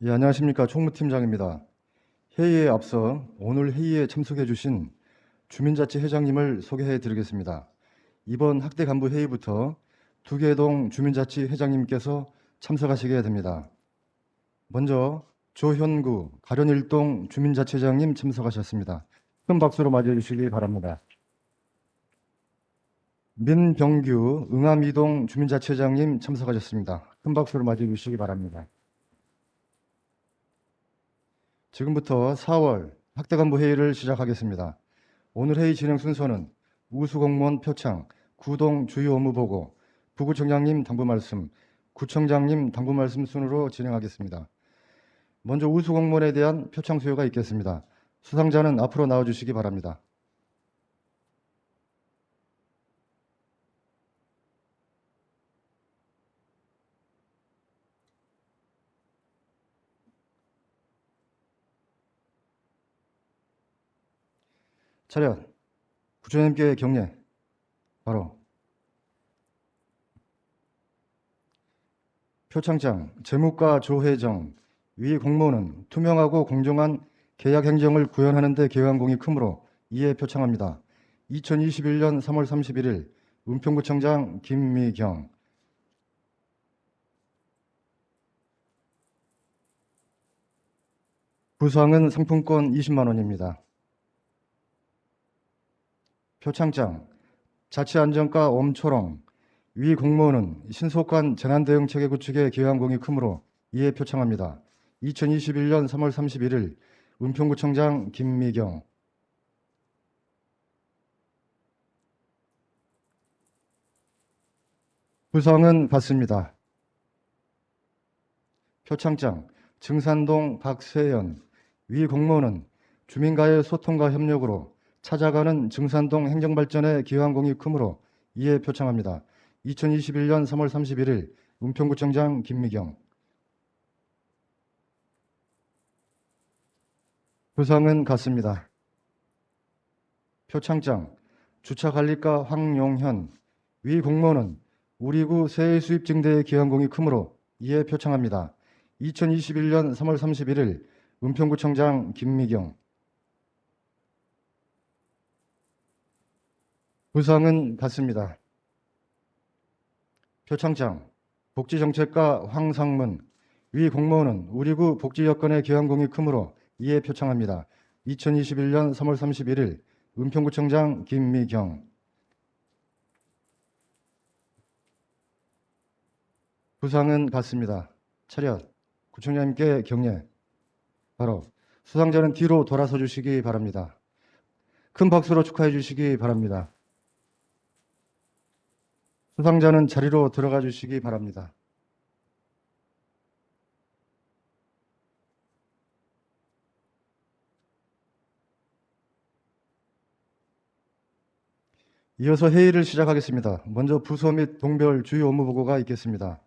예, 안녕하십니까. 총무팀장입니다. 회의에 앞서 오늘 회의에 참석해 주신 주민자치 회장님을 소개해 드리겠습니다. 이번 학대 간부 회의부터 두개동 주민자치 회장님께서 참석하시게 됩니다. 먼저 조현구 가련일동 주민자치회장님 참석하셨습니다. 큰 박수로 맞이해 주시기 바랍니다. 민병규 응암이동 주민자치회장님 참석하셨습니다. 큰 박수로 맞이해 주시기 바랍니다. 지금부터 4월 학대간부 회의를 시작하겠습니다. 오늘 회의 진행 순서는 우수공무원 표창, 구동 주요 업무 보고, 부구청장님 당부 말씀, 구청장님 당부 말씀 순으로 진행하겠습니다. 먼저 우수공무원에 대한 표창 수여가 있겠습니다. 수상자는 앞으로 나와주시기 바랍니다. 차렷. 부처님께 경례. 바로. 표창장, 재무과 조혜정, 위 공무원은 투명하고 공정한 계약 행정을 구현하는 데 기여한 공이 크므로 이에 표창합니다. 2021년 3월 31일 은평구청장 김미경. 부상은 상품권 20만 원입니다. 표창장, 자치안전과 엄초롱, 위 공무원은 신속한 재난대응체계 구축에 기여한 공이 크므로 이에 표창합니다. 2021년 3월 31일 은평구청장 김미경. 부상은 같습니다. 표창장, 증산동 박세연, 위 공무원은 주민과의 소통과 협력으로 찾아가는 증산동 행정발전에 기여한 공이 크므로 이에 표창합니다. 2021년 3월 31일 은평구청장 김미경. 부상은 같습니다. 표창장, 주차관리과 황용현, 위 공무원은 우리구 세액 수입 증대에 기여한 공이 크므로 이에 표창합니다. 2021년 3월 31일 은평구청장 김미경. 부상은 같습니다. 표창장, 복지정책과 황상문, 위 공무원은 우리구 복지 여건에 기여한 공이 크므로 이에 표창합니다. 2021년 3월 31일 은평구청장 김미경. 부상은 같습니다. 차렷. 구청장님께 경례. 바로. 수상자는 뒤로 돌아서 주시기 바랍니다. 큰 박수로 축하해 주시기 바랍니다. 수상자는 자리로 들어가 주시기 바랍니다. 이어서 회의를 시작하겠습니다. 먼저 부서 및 동별 주요 업무 보고가 있겠습니다.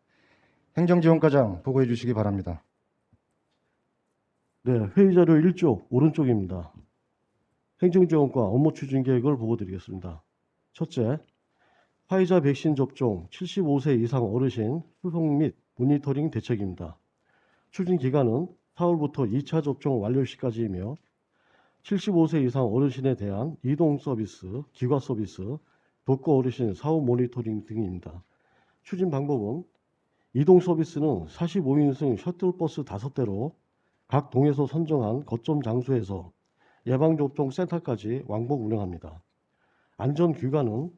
행정지원과장 보고해 주시기 바랍니다. 네, 회의자료 1쪽 오른쪽입니다. 행정지원과 업무 추진 계획을 보고드리겠습니다. 첫째, 화이자 백신 접종 75세 이상 어르신 수송 및 모니터링 대책입니다. 추진 기간은 4월부터 2차 접종 완료 시까지이며 75세 이상 어르신에 대한 이동 서비스, 기과 서비스, 독거 어르신 사후 모니터링 등입니다. 추진 방법은 이동 서비스는 45인승 셔틀버스 5대로 각 동에서 선정한 거점 장소에서 예방접종 센터까지 왕복 운행합니다. 안전규가는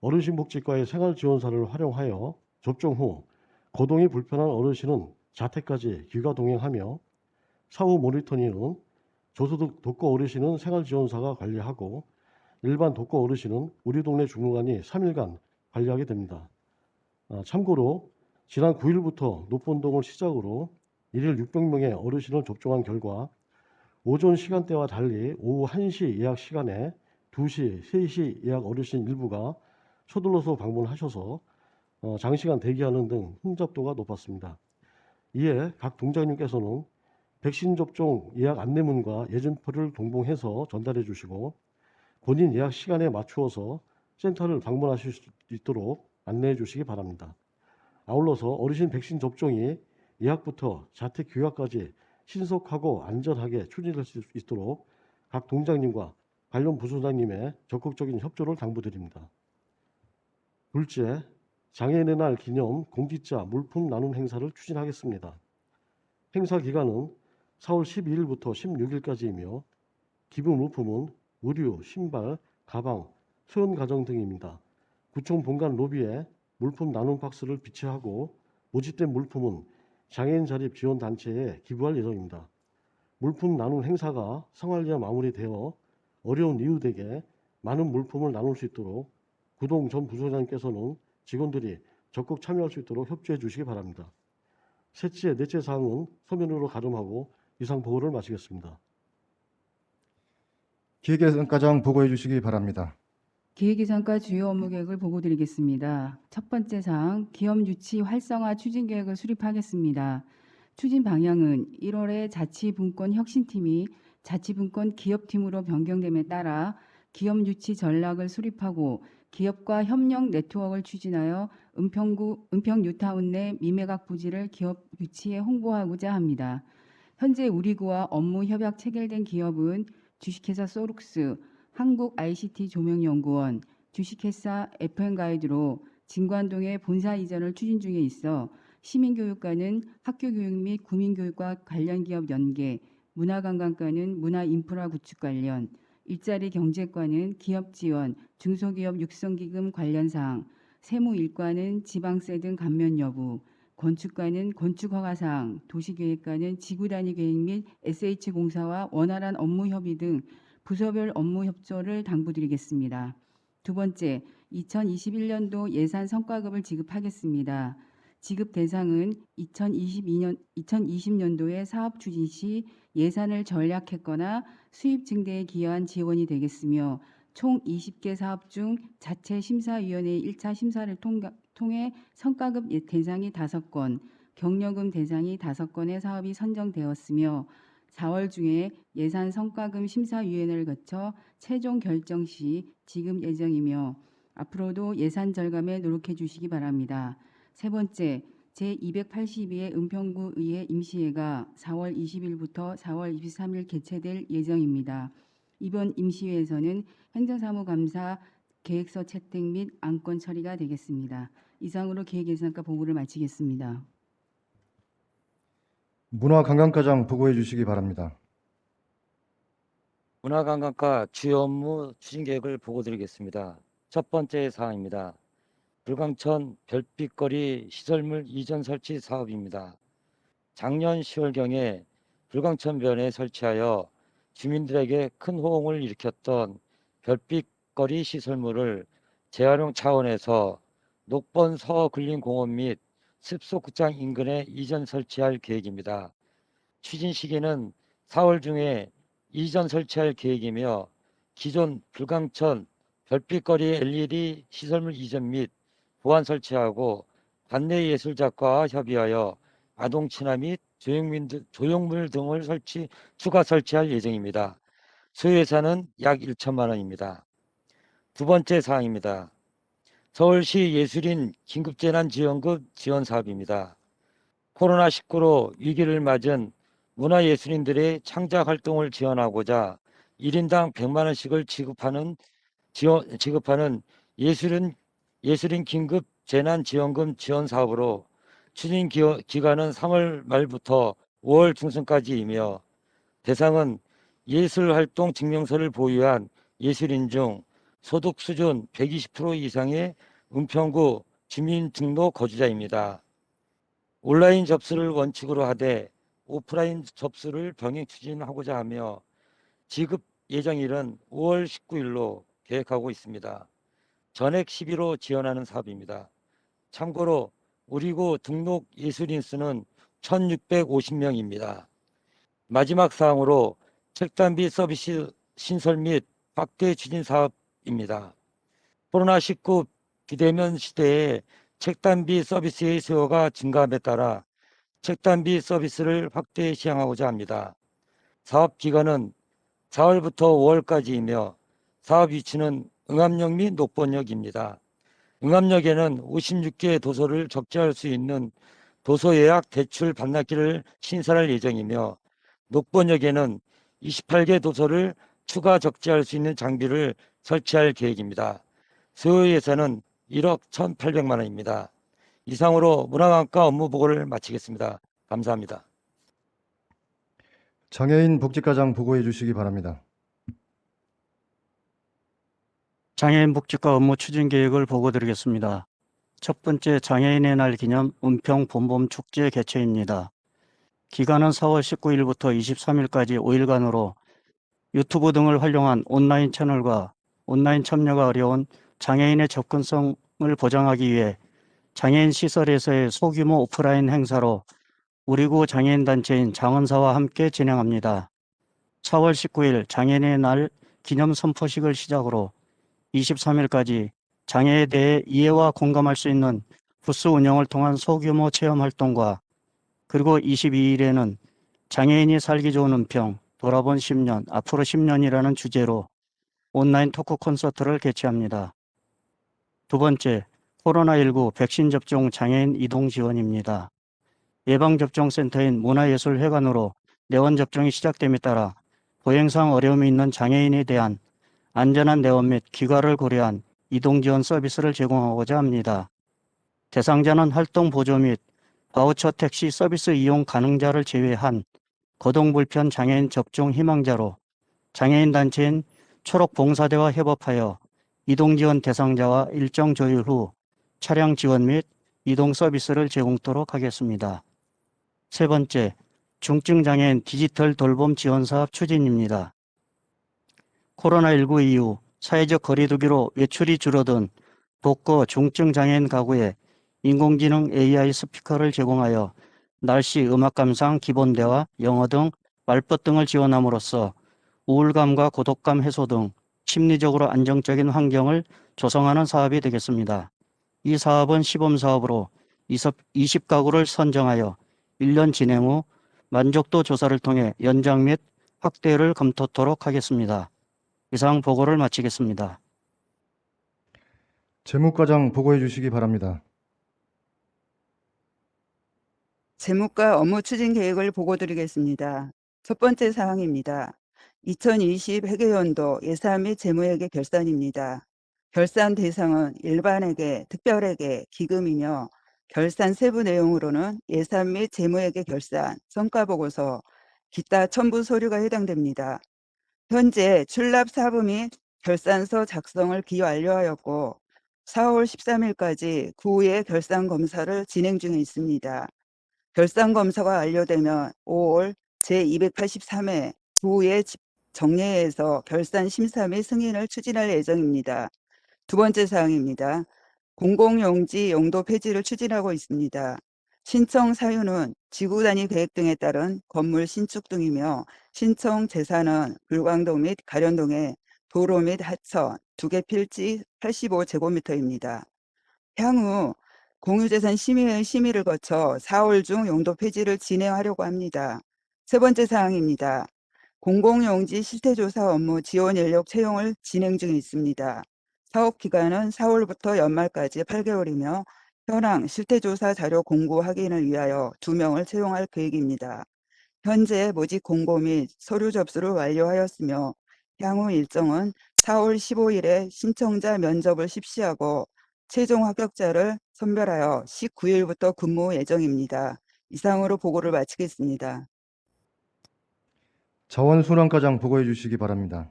어르신복지과의 생활지원사를 활용하여 접종 후 거동이 불편한 어르신은 자택까지 귀가 동행하며 사후 모니터링은 저소득 독거 어르신은 생활지원사가 관리하고 일반 독거 어르신은 우리 동네 주무관이 3일간 관리하게 됩니다. 참고로 지난 9일부터 노본동을 시작으로 일일 600명의 어르신을 접종한 결과 오전 시간대와 달리 오후 1시 예약 시간에 2시, 3시 예약 어르신 일부가 서둘러서 방문하셔서 장시간 대기하는 등 혼잡도가 높았습니다. 이에 각 동장님께서는 백신 접종 예약 안내문과 예정표를 동봉해서 전달해 주시고 본인 예약 시간에 맞추어서 센터를 방문하실 수 있도록 안내해 주시기 바랍니다. 아울러서 어르신 백신 접종이 예약부터 자택 귀가까지 신속하고 안전하게 추진될 수 있도록 각 동장님과 관련 부소장님의 적극적인 협조를 당부드립니다. 둘째, 장애인의 날 기념 공직자 물품 나눔 행사를 추진하겠습니다. 행사 기간은 4월 12일부터 16일까지이며 기부 물품은 의류, 신발, 가방, 소형 가전 등입니다. 구청 본관 로비에 물품 나눔 박스를 비치하고 모집된 물품은 장애인 자립 지원 단체에 기부할 예정입니다. 물품 나눔 행사가 성황리에 마무리되어 어려운 이웃에게 많은 물품을 나눌 수 있도록 구동 전 부소장님께서는 직원들이 적극 참여할 수 있도록 협조해 주시기 바랍니다. 셋째, 넷째 사항은 서면으로 가름하고 이상 보고를 마치겠습니다. 기획예산과장 보고해 주시기 바랍니다. 기획예산과 주요 업무 계획을 보고드리겠습니다. 첫 번째 사항, 기업 유치 활성화 추진 계획을 수립하겠습니다. 추진 방향은 1월에 자치분권 혁신팀이 자치분권 기업팀으로 변경됨에 따라 기업 유치 전략을 수립하고 기업과 협력 네트워크를 추진하여 은평 뉴타운 내 미매각 부지를 기업 유치에 홍보하고자 합니다. 현재 우리구와 업무 협약 체결된 기업은 주식회사 소룩스, 한국 ICT 조명연구원, 주식회사 FM가이드로 진관동의 본사 이전을 추진 중에 있어 시민교육과는 학교교육 및 구민교육과 관련 기업 연계, 문화관광과는 문화인프라 구축 관련, 일자리 경제과는 기업 지원, 중소기업 육성기금 관련 사항, 세무일과는 지방세 등 감면 여부, 건축과는 건축허가 사항, 도시계획과는 지구단위 계획 및 SH공사와 원활한 업무 협의 등 부서별 업무 협조를 당부드리겠습니다. 두 번째, 2021년도 예산 성과급을 지급하겠습니다. 지급 대상은 2020년도에 사업 추진 시 예산을 전략했거나 수입 증대에 기여한 지원이 되겠으며 총 20개 사업 중 자체 심사위원회 1차 심사를 통해 성과급 대상이 5건, 경력금 대상이 5건의 사업이 선정되었으며 4월 중에 예산 성과금 심사위원회를 거쳐 최종 결정 시 지급 예정이며 앞으로도 예산 절감에 노력해 주시기 바랍니다. 세 번째, 제282회 은평구의회 임시회가 4월 20일부터 4월 23일 개최될 예정입니다. 이번 임시회에서는 행정사무감사 계획서 채택 및 안건 처리가 되겠습니다. 이상으로 기획예산과 보고를 마치겠습니다. 문화관광과장 보고해 주시기 바랍니다. 문화관광과 주요 업무 추진 계획을 보고드리겠습니다. 첫 번째 사항입니다. 불광천 별빛거리 시설물 이전 설치 사업입니다. 작년 10월경에 불광천변에 설치하여 주민들에게 큰 호응을 일으켰던 별빛거리 시설물을 재활용 차원에서 녹번 서근린공원 및 습속구장 인근에 이전 설치할 계획입니다. 추진 시기는 4월 중에 이전 설치할 계획이며 기존 불광천 별빛거리 LED 시설물 이전 및 보완 설치하고 관내예술작가와 협의하여 아동 친화 및 조형물 등을 추가 설치할 예정입니다. 소요 예산은 약 1천만 원입니다. 두 번째 사항입니다. 서울시 예술인 긴급재난지원금 지원 사업입니다. 코로나19로 위기를 맞은 문화예술인들의 창작 활동을 지원하고자 1인당 100만 원씩을 지급하는 예술인 긴급 재난지원금 지원 사업으로 추진 기간은 3월 말부터 5월 중순까지이며 대상은 예술활동 증명서를 보유한 예술인 중 소득 수준 120% 이상의 은평구 주민등록 거주자입니다. 온라인 접수를 원칙으로 하되 오프라인 접수를 병행 추진하고자 하며 지급 예정일은 5월 19일로 계획하고 있습니다. 전액 12로 지원하는 사업입니다. 참고로 우리구 등록 예술인 수는 1,650명입니다. 마지막 사항으로 책단비 서비스 신설 및 확대 추진 사업입니다. 코로나19 비대면 시대에 책단비 서비스의 수요가 증가함에 따라 책단비 서비스를 확대 시행하고자 합니다. 사업 기간은 4월부터 5월까지이며 사업 위치는 응암역 및 녹번역입니다. 응암역에는 56개 도서를 적재할 수 있는 도서 예약 대출 반납기를 신설할 예정이며 녹번역에는 28개 도서를 추가 적재할 수 있는 장비를 설치할 계획입니다. 소요 예산은 1억 1,800만 원입니다. 이상으로 문화관과 업무 보고를 마치겠습니다. 감사합니다. 장애인 복지과장 보고해 주시기 바랍니다. 장애인 복지과 업무 추진 계획을 보고드리겠습니다. 첫 번째 장애인의 날 기념 은평 봄봄 축제 개최입니다. 기간은 4월 19일부터 23일까지 5일간으로 유튜브 등을 활용한 온라인 채널과 온라인 참여가 어려운 장애인의 접근성을 보장하기 위해 장애인 시설에서의 소규모 오프라인 행사로 우리구 장애인 단체인 장원사와 함께 진행합니다. 4월 19일 장애인의 날 기념 선포식을 시작으로 23일까지 장애에 대해 이해와 공감할 수 있는 부스 운영을 통한 소규모 체험 활동과 그리고 22일에는 장애인이 살기 좋은 은평, 돌아본 10년, 앞으로 10년이라는 주제로 온라인 토크 콘서트를 개최합니다. 두 번째, 코로나19 백신 접종 장애인 이동 지원입니다. 예방접종센터인 문화예술회관으로 내원 접종이 시작됨에 따라 보행상 어려움이 있는 장애인에 대한 안전한 내원 및 귀가를 고려한 이동 지원 서비스를 제공하고자 합니다. 대상자는 활동 보조 및 바우처 택시 서비스 이용 가능자를 제외한 거동불편 장애인 접종 희망자로 장애인 단체인 초록봉사대와 협업하여 이동 지원 대상자와 일정 조율 후 차량 지원 및 이동 서비스를 제공토록 하겠습니다. 세 번째, 중증장애인 디지털 돌봄 지원 사업 추진입니다. 코로나19 이후 사회적 거리두기로 외출이 줄어든 독거 중증장애인 가구에 인공지능 AI 스피커를 제공하여 날씨 음악 감상 기본 대화, 영어 등 말벗 등을 지원함으로써 우울감과 고독감 해소 등 심리적으로 안정적인 환경을 조성하는 사업이 되겠습니다. 이 사업은 시범사업으로 20가구를 선정하여 1년 진행 후 만족도 조사를 통해 연장 및 확대를 검토토록 하겠습니다. 이상 보고를 마치겠습니다. 재무과장 보고해 주시기 바랍니다. 재무과 업무 추진 계획을 보고드리겠습니다. 첫 번째 사항입니다. 2020 회계연도 예산 및 재무회계 결산입니다. 결산 대상은 일반회계, 특별회계, 기금이며 결산 세부 내용으로는 예산 및 재무회계 결산, 성과보고서, 기타 첨부 서류가 해당됩니다. 현재 출납 사부 및 결산서 작성을 기완료하였고 4월 13일까지 구의 결산 검사를 진행 중에 있습니다. 결산 검사가 완료되면 5월 제283회 구의 정례회에서 결산 심사 및 승인을 추진할 예정입니다. 두 번째 사항입니다. 공공용지 용도 폐지를 추진하고 있습니다. 신청 사유는 지구 단위 계획 등에 따른 건물 신축 등이며 신청 재산은 불광동 및 가련동에 도로 및 하천 2개 필지 85제곱미터입니다. 향후 공유재산 심의회 심의를 거쳐 4월 중 용도 폐지를 진행하려고 합니다. 세 번째 사항입니다. 공공용지 실태조사 업무 지원 인력 채용을 진행 중에 있습니다. 사업 기간은 4월부터 연말까지 8개월이며 현황 실태조사 자료 공고 확인을 위하여 2명을 채용할 계획입니다. 현재 모집 공고 및 서류 접수를 완료하였으며 향후 일정은 4월 15일에 신청자 면접을 실시하고 최종 합격자를 선별하여 19일부터 근무 예정입니다. 이상으로 보고를 마치겠습니다. 자원순환과장 보고해 주시기 바랍니다.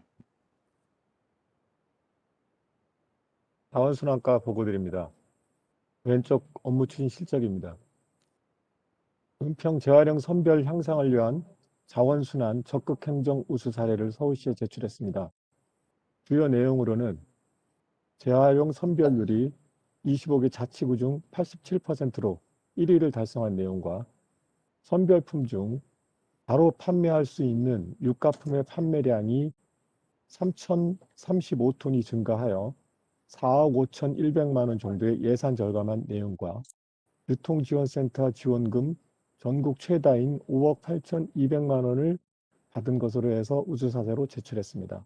자원순환과 보고드립니다. 왼쪽 업무 추진 실적입니다. 은평 재활용 선별 향상을 위한 자원순환 적극행정 우수 사례를 서울시에 제출했습니다. 주요 내용으로는 재활용 선별률이 25개 자치구 중 87%로 1위를 달성한 내용과 선별품 중 바로 판매할 수 있는 유가품의 판매량이 3,035톤이 증가하여 4억 5,100만 원 정도의 예산 절감한 내용과 유통지원센터 지원금 전국 최다인 5억 8,200만 원을 받은 것으로 해서 우수사례로 제출했습니다.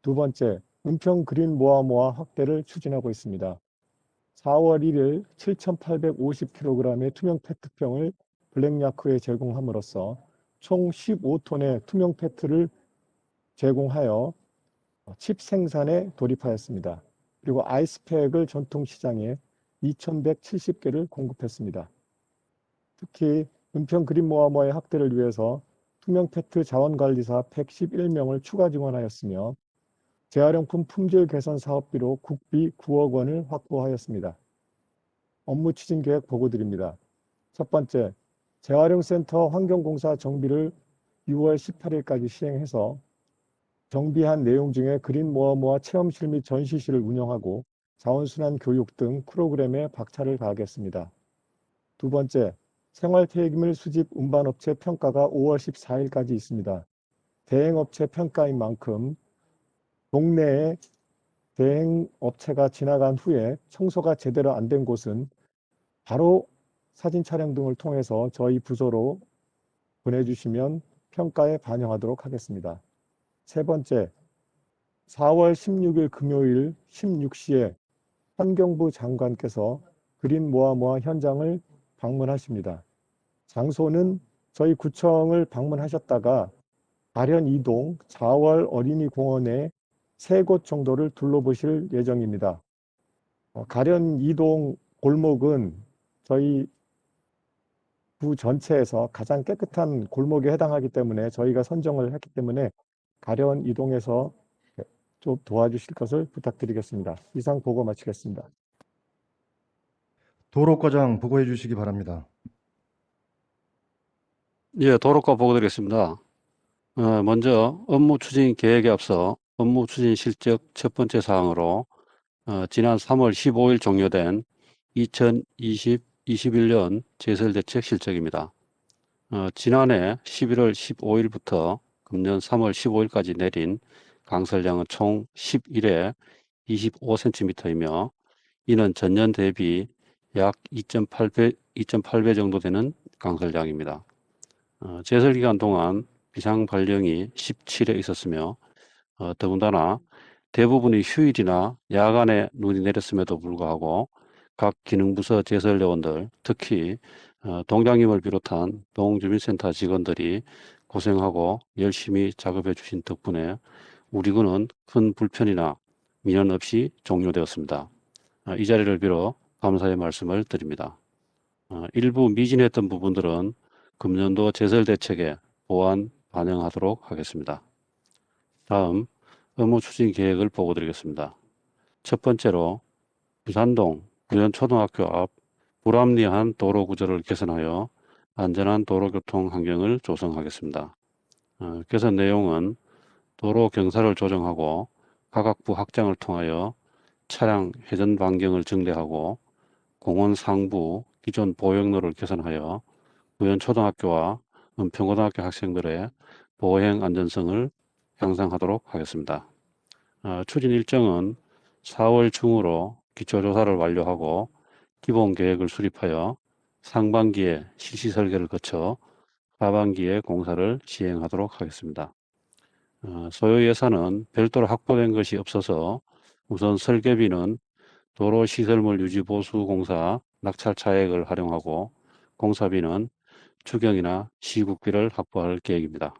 두 번째, 은평 그린 모아모아 확대를 추진하고 있습니다. 4월 1일 7,850kg의 투명 페트병을 블랙야크에 제공함으로써 총 15톤의 투명 페트를 제공하여 칩 생산에 돌입하였습니다. 그리고 아이스팩을 전통시장에 2,170개를 공급했습니다. 특히 은평 그린모아모아의 확대를 위해서 투명 페트 자원관리사 111명을 추가 지원하였으며 재활용품 품질 개선 사업비로 국비 9억 원을 확보하였습니다. 업무 추진 계획 보고드립니다. 첫 번째, 재활용센터 환경공사 정비를 6월 18일까지 시행해서 정비한 내용 중에 그린모아모아 체험실 및 전시실을 운영하고 자원순환 교육 등 프로그램에 박차를 가하겠습니다. 두 번째, 생활폐기물 수집 운반업체 평가가 5월 14일까지 있습니다. 대행업체 평가인 만큼 동네에 대행업체가 지나간 후에 청소가 제대로 안 된 곳은 바로 사진 촬영 등을 통해서 저희 부서로 보내주시면 평가에 반영하도록 하겠습니다. 세 번째, 4월 16일 금요일 16시에 환경부 장관께서 그린모아모아 현장을 방문하십니다. 장소는 저희 구청을 방문하셨다가 가련 2동 자월 어린이공원에 3곳 정도를 둘러보실 예정입니다. 가련 2동 골목은 저희 구 전체에서 가장 깨끗한 골목에 해당하기 때문에 저희가 선정을 했기 때문에 가련 2동에서 좀 도와주실 것을 부탁드리겠습니다. 이상 보고 마치겠습니다. 도로과장 보고해 주시기 바랍니다. 예, 도로과 보고 드리겠습니다. 먼저 업무 추진 계획에 앞서 업무 추진 실적 첫 번째 사항으로 지난 3월 15일 종료된 2020-21년 제설대책 실적입니다. 지난해 11월 15일부터 금년 3월 15일까지 내린 강설량은 총 11회 25cm이며 이는 전년 대비 약 2.8배 정도 되는 강설량입니다. 제설기간 동안 비상 발령이 17회 있었으며 더군다나 대부분이 휴일이나 야간에 눈이 내렸음에도 불구하고 각 기능부서 제설요원들, 특히 동장님을 비롯한 동주민센터 직원들이 고생하고 열심히 작업해 주신 덕분에 우리 군은 큰 불편이나 민원 없이 종료되었습니다. 이 자리를 빌어 감사의 말씀을 드립니다. 일부 미진했던 부분들은 금년도 제설대책에 보완 반영하도록 하겠습니다. 다음 업무 추진 계획을 보고 드리겠습니다. 첫 번째로 부산동 구현초등학교 앞 불합리한 도로 구조를 개선하여 안전한 도로교통 환경을 조성하겠습니다. 개선 내용은 도로 경사를 조정하고 가각부 확장을 통하여 차량 회전 반경을 증대하고 공원 상부 기존 보행로를 개선하여 구현초등학교와 은평고등학교 학생들의 보행 안전성을 향상하도록 하겠습니다. 추진 일정은 4월 중으로 기초조사를 완료하고 기본 계획을 수립하여 상반기에 실시 설계를 거쳐 하반기에 공사를 시행하도록 하겠습니다. 소요 예산은 별도로 확보된 것이 없어서 우선 설계비는 도로시설물 유지보수공사 낙찰 차액을 활용하고 공사비는 추경이나 시국비를 확보할 계획입니다.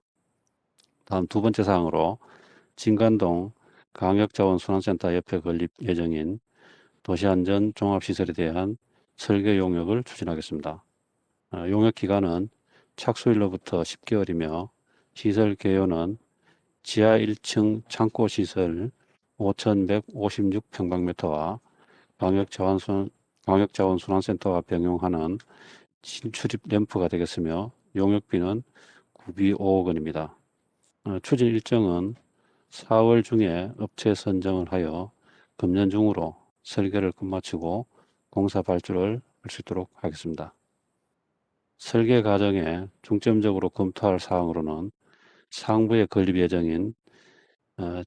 다음 두 번째 사항으로 진간동 강역자원순환센터 옆에 건립 예정인 도시안전 종합시설에 대한 설계 용역을 추진하겠습니다. 용역 기간은 착수일로부터 10개월이며 시설 개요는 지하 1층 창고시설 5,156평방미터와 광역자원순환센터와 병용하는 신출입 램프가 되겠으며 용역비는 구비 5억 원입니다. 추진 일정은 4월 중에 업체 선정을 하여 금년 중으로 설계를 끝마치고 공사 발주를 할 수 있도록 하겠습니다. 설계 과정에 중점적으로 검토할 사항으로는 상부에 건립 예정인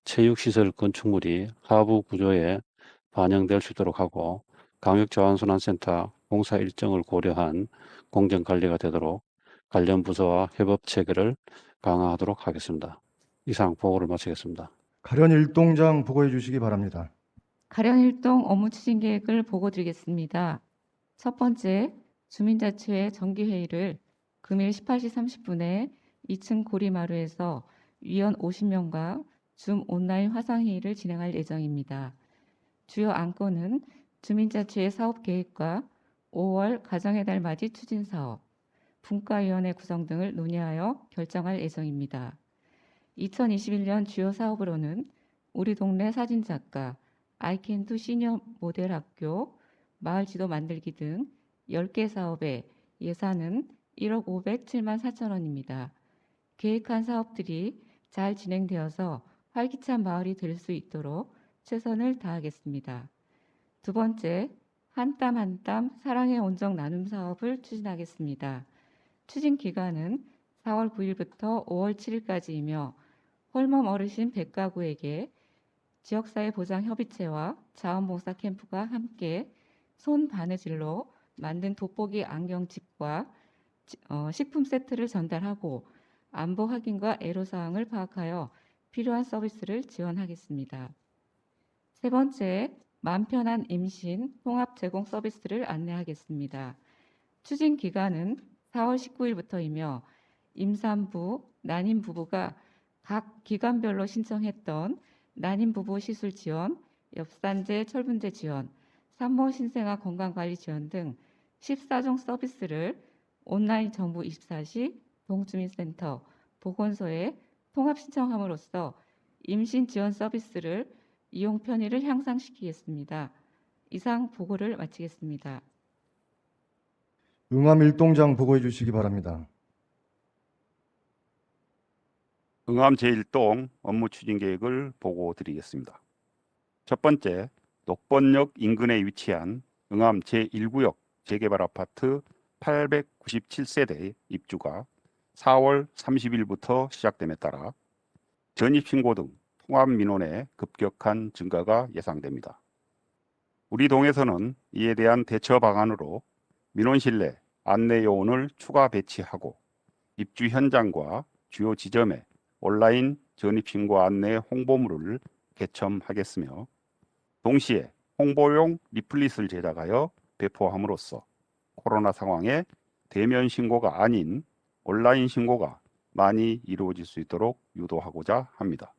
체육시설 건축물이 하부 구조에 반영될 수 있도록 하고 강역자원순환센터 공사 일정을 고려한 공정관리가 되도록 관련 부서와 협업 체계를 강화하도록 하겠습니다. 이상 보고를 마치겠습니다. 가련 일동장 보고해 주시기 바랍니다. 가련 일동 업무 추진 계획을 보고 드리겠습니다. 첫 번째, 주민자치회 정기회의를 금일 18시 30분에 2층 고리마루에서 위원 50명과 줌 온라인 화상회의를 진행할 예정입니다. 주요 안건은 주민자치의 사업계획과 5월 가정의 달 맞이 추진사업, 분과위원회 구성 등을 논의하여 결정할 예정입니다. 2021년 주요 사업으로는 우리 동네 사진작가, 아이캔두 시니어 모델 학교, 마을 지도 만들기 등 10개 사업에 예산은 1억 507만 4천 원입니다. 계획한 사업들이 잘 진행되어서 활기찬 마을이 될 수 있도록 최선을 다하겠습니다. 두 번째, 한 땀 한 땀 사랑의 온정 나눔 사업을 추진하겠습니다. 추진 기간은 4월 9일부터 5월 7일까지이며 홀몸 어르신 100가구에게 지역사회 보장 협의체와 자원봉사 캠프가 함께 손 바느질로 만든 돋보기 안경집과 식품 세트를 전달하고 안보 확인과 애로사항을 파악하여 필요한 서비스를 지원하겠습니다. 세 번째, 맘 편한 임신 통합 제공 서비스를 안내하겠습니다. 추진 기간은 4월 19일부터이며 임산부, 난임 부부가 각 기관별로 신청했던 난임 부부 시술 지원, 엽산제, 철분제 지원, 산모 신생아 건강관리 지원 등 14종 서비스를 온라인 정부 24시 동주민센터, 보건소에 통합 신청함으로써 임신 지원 서비스를 이용 편의를 향상시키겠습니다. 이상 보고를 마치겠습니다. 응암 1동장 보고해 주시기 바랍니다. 응암 제1동 업무 추진 계획을 보고 드리겠습니다. 첫 번째, 녹번역 인근에 위치한 응암 제1구역 재개발 아파트 897세대 입주가 4월 30일부터 시작됨에 따라 전입신고 등 통합 민원의 급격한 증가가 예상됩니다. 우리 동에서는 이에 대한 대처 방안으로 민원실 내 안내 요원을 추가 배치하고 입주 현장과 주요 지점에 온라인 전입신고 안내 홍보물을 개첨하겠으며 동시에 홍보용 리플릿을 제작하여 배포함으로써 코로나 상황에 대면 신고가 아닌 온라인 신고가 많이 이루어질 수 있도록 유도하고자 합니다.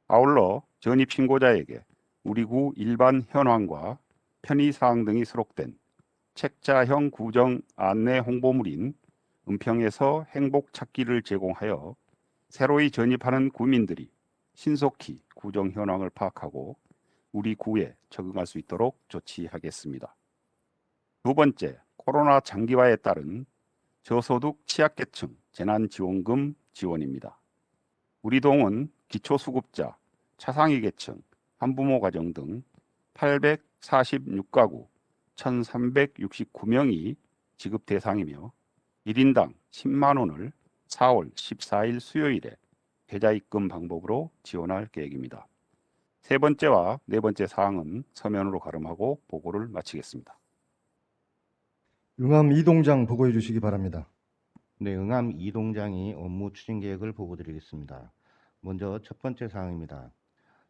아울러 전입신고자에게 우리 구 일반 현황과 편의사항 등이 수록된 책자형 구정 안내 홍보물인 은평에서 행복 찾기를 제공하여 새로이 전입하는 구민들이 신속히 구정 현황을 파악하고 우리 구에 적응할 수 있도록 조치하겠습니다. 두 번째, 코로나 장기화에 따른 저소득 취약계층 재난지원금 지원입니다. 우리 동은 기초수급자, 차상위 계층, 한부모 가정 등 846가구 1,369명이 지급 대상이며 1인당 10만 원을 4월 14일 수요일에 계좌입금 방법으로 지원할 계획입니다. 세 번째와 네 번째 사항은 서면으로 가름하고 보고를 마치겠습니다. 응암 2동장 보고해 주시기 바랍니다. 네, 응암 이동장이 업무 추진 계획을 보고 드리겠습니다. 먼저 첫 번째 사항입니다.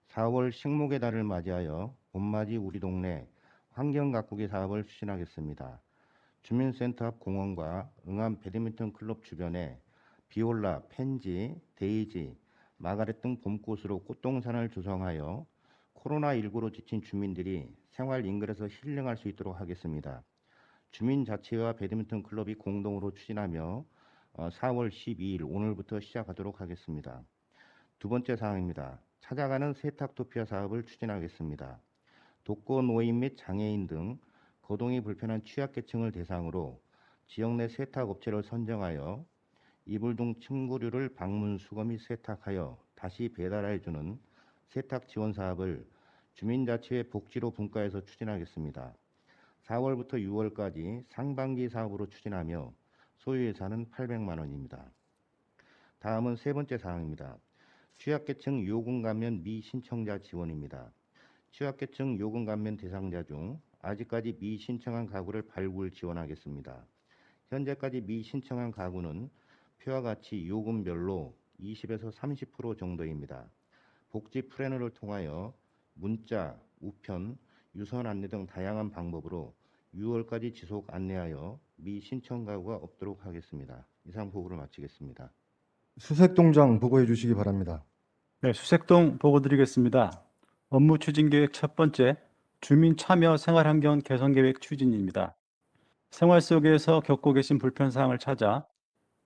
4월 식목의 달을 맞이하여 봄맞이 우리 동네 환경 가꾸기 사업을 추진하겠습니다. 주민센터 앞 공원과 응암 배드민턴 클럽 주변에 비올라, 펜지, 데이지, 마가렛 등 봄꽃으로 꽃동산을 조성하여 코로나19로 지친 주민들이 생활 인근에서 힐링할 수 있도록 하겠습니다. 주민자치회와 배드민턴 클럽이 공동으로 추진하며 4월 12일 오늘부터 시작하도록 하겠습니다. 두 번째 사항입니다. 찾아가는 세탁도피아 사업을 추진하겠습니다. 독거 노인 및 장애인 등 거동이 불편한 취약계층을 대상으로 지역 내 세탁업체를 선정하여 이불 등 침구류를 방문 수거 및 세탁하여 다시 배달해주는 세탁 지원 사업을 주민자치회 복지로 분과해서 추진하겠습니다. 4월부터 6월까지 상반기 사업으로 추진하며 소요 예산은 800만 원입니다. 다음은 세 번째 사항입니다. 취약계층 요금 감면 미신청자 지원입니다. 취약계층 요금 감면 대상자 중 아직까지 미신청한 가구를 발굴 지원하겠습니다. 현재까지 미신청한 가구는 표와 같이 요금별로 20에서 30% 정도입니다. 복지 플래너를 통하여 문자, 우편, 유선 안내 등 다양한 방법으로 6월까지 지속 안내하여 미신청 가구가 없도록 하겠습니다. 이상 보고를 마치겠습니다. 수색동장 보고해 주시기 바랍니다. 네, 수색동 보고 드리겠습니다. 업무 추진 계획 첫 번째, 주민 참여 생활환경 개선 계획 추진입니다. 생활 속에서 겪고 계신 불편사항을 찾아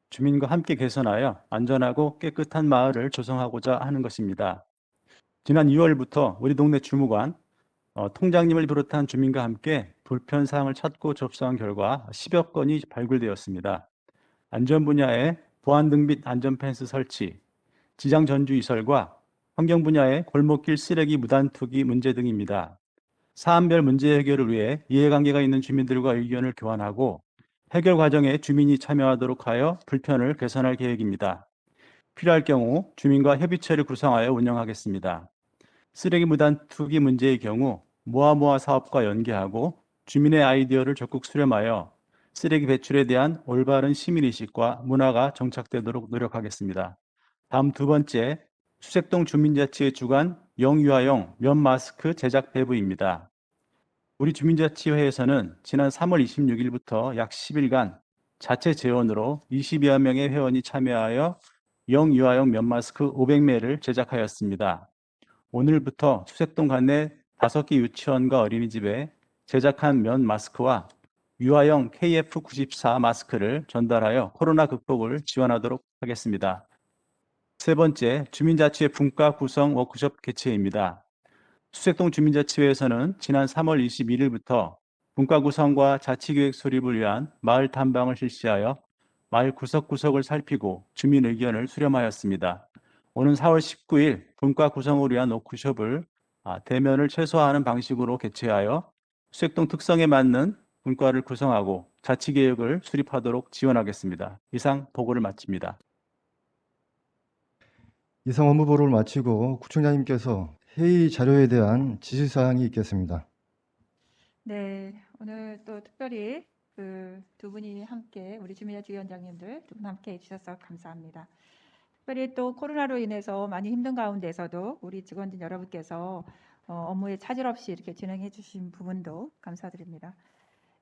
주민과 함께 개선하여 안전하고 깨끗한 마을을 조성하고자 하는 것입니다. 지난 2월부터 우리 동네 주무관, 통장님을 비롯한 주민과 함께 불편사항을 찾고 접수한 결과 10여 건이 발굴되었습니다. 안전 분야의 보안 등 및 안전 펜스 설치, 지장 전주 이설과 환경 분야의 골목길 쓰레기 무단 투기 문제 등입니다. 사안별 문제 해결을 위해 이해관계가 있는 주민들과 의견을 교환하고 해결 과정에 주민이 참여하도록 하여 불편을 개선할 계획입니다. 필요할 경우 주민과 협의체를 구성하여 운영하겠습니다. 쓰레기 무단 투기 문제의 경우 모아모아 사업과 연계하고 주민의 아이디어를 적극 수렴하여 쓰레기 배출에 대한 올바른 시민의식과 문화가 정착되도록 노력하겠습니다. 다음 두 번째, 수색동 주민자치회 주관 영유아용 면 마스크 제작 배부입니다. 우리 주민자치회에서는 지난 3월 26일부터 약 10일간 자체 재원으로 20여 명의 회원이 참여하여 영유아용 면 마스크 500매를 제작하였습니다. 오늘부터 수색동 관내 5개 유치원과 어린이집에 제작한 면 마스크와 유아용 KF94 마스크를 전달하여 코로나 극복을 지원하도록 하겠습니다. 세 번째, 주민자치회 분과 구성 워크숍 개최입니다. 수색동 주민자치회에서는 지난 3월 21일부터 분과 구성과 자치계획 수립을 위한 마을 탐방을 실시하여 마을 구석구석을 살피고 주민 의견을 수렴하였습니다. 오는 4월 19일 분과 구성을 위한 워크숍을 대면을 최소화하는 방식으로 개최하여 수색동 특성에 맞는 분과를 구성하고 자치계획을 수립하도록 지원하겠습니다. 이상 보고를 마칩니다. 이상 업무 보고를 마치고 구청장님께서 회의 자료에 대한 지시사항이 있겠습니다. 네, 오늘 또 특별히 그 두 분이 함께 우리 주민자치위원장님들 두 분 함께 해주셔서 감사합니다. 특별히 또 코로나로 인해서 많이 힘든 가운데서도 우리 직원진 여러분께서 업무에 차질 없이 이렇게 진행해 주신 부분도 감사드립니다.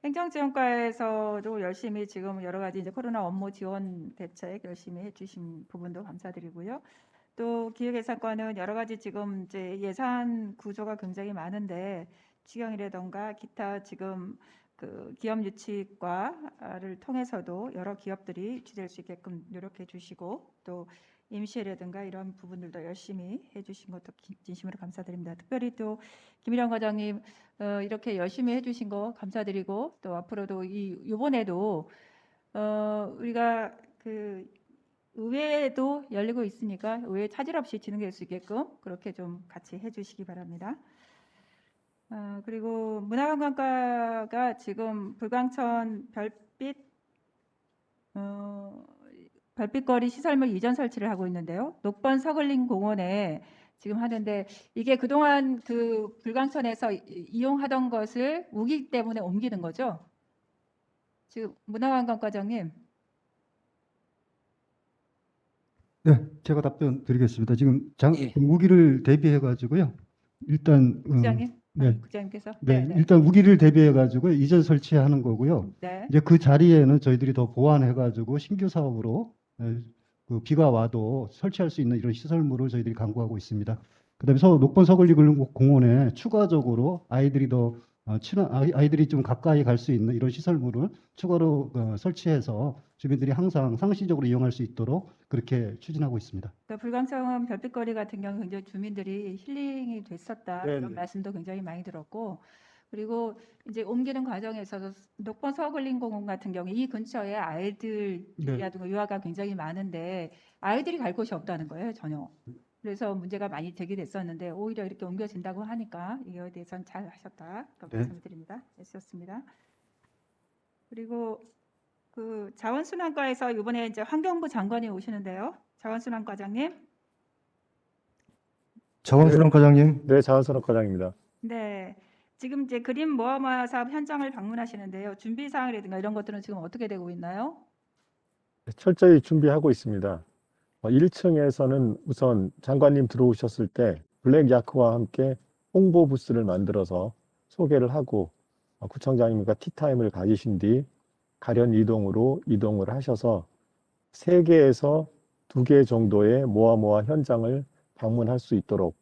행정지원과에서도 열심히 지금 여러 가지 이제 코로나 업무 지원 대책 열심히 해주신 부분도 감사드리고요. 또 기획예산과는 여러 가지 지금 이제 예산 구조가 굉장히 많은데 추경이라던가 기타 지금 그 기업 유치과를 통해서도 여러 기업들이 유치될 수 있게끔 노력해 주시고 또 임시라든가 이런 부분들도 열심히 해주신 것도 진심으로 감사드립니다. 특별히 또 김일영 과장님 이렇게 열심히 해주신 거 감사드리고 또 앞으로도 이번에도 우리가 그 의회도 열리고 있으니까 의회 차질 없이 진행될 수 있게끔 그렇게 좀 같이 해주시기 바랍니다. 그리고 문화관광과가 지금 불광천 별빛거리 시설물 이전 설치를 하고 있는데요. 녹번 서글린 공원에 지금 하는데 이게 그동안 그 불광천에서 이용하던 것을 우기 때문에 옮기는 거죠. 지금 문화관광과장님. 네, 제가 답변 드리겠습니다. 지금 예. 우기를 대비해 가지고요. 일단 국장님, 네. 국장님께서 네, 일단 우기를 대비해 가지고 이전 설치하는 거고요. 네. 이제 그 자리에는 저희들이 더 보완해 가지고 신규 사업으로 그 비가 와도 설치할 수 있는 이런 시설물을 저희들이 강구하고 있습니다. 그다음에 녹번 서글리 공원에 추가적으로 아이들이 더 아이들이 좀 가까이 갈 수 있는 이런 시설물을 추가로 설치해서 주민들이 항상 상시적으로 이용할 수 있도록 그렇게 추진하고 있습니다. 불광천 별빛거리 같은 경우 굉장히 주민들이 힐링이 됐었다 네, 이런 네. 말씀도 굉장히 많이 들었고 그리고 이제 옮기는 과정에서도 녹번 서글린 공원 같은 경우 이 근처에 아이들이라든가 유아가 굉장히 많은데 아이들이 갈 곳이 없다는 거예요 전혀. 그래서 문제가 많이 제기됐었는데 오히려 이렇게 옮겨진다고 하니까 이거에 대해서는 잘 하셨다. 네. 말씀드립니다. 애쓰셨습니다. 그리고 그 자원순환과에서 이번에 이제 환경부 장관이 오시는데요. 자원순환과장님. 자원순환과장님. 네, 자원순환과장입니다. 네. 지금 이제 그린 모아모아 사업 현장을 방문하시는데요. 준비 사항이라든가 이런 것들은 지금 어떻게 되고 있나요? 철저히 준비하고 있습니다. 1층에서는 우선 장관님 들어오셨을 때 블랙 야크와 함께 홍보 부스를 만들어서 소개를 하고 구청장님과 티타임을 가지신 뒤 가련 이동을 하셔서 3개에서 2개 정도의 모아 현장을 방문할 수 있도록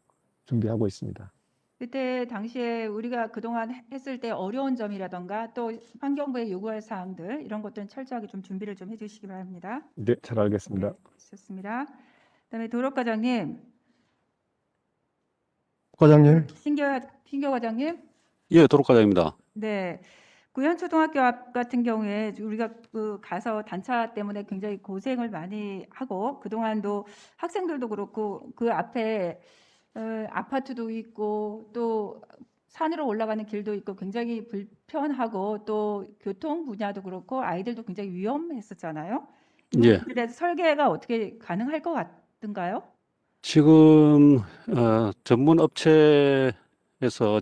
준비하고 있습니다. 그때 당시에 우리가 그동안 했을 때 어려운 점이라던가 또 환경부에 요구할 사항들 이런 것들은 철저하게 좀 준비를 좀 해주시기 바랍니다. 네, 잘 알겠습니다. 네, 좋습니다. 그다음에 도로과장님, 과장님, 신교 과장님, 예, 도로과장입니다. 네. 구현초등학교 앞 같은 경우에 우리가 가서 단차 때문에 굉장히 고생을 많이 하고 그동안도 학생들도 그렇고 그 앞에 아파트도 있고 또 산으로 올라가는 길도 있고 굉장히 불편하고 또 교통 분야도 그렇고 아이들도 굉장히 위험했었잖아요. 이 예. 부분에 대해서 설계가 어떻게 가능할 것 같은가요? 지금 전문 업체에서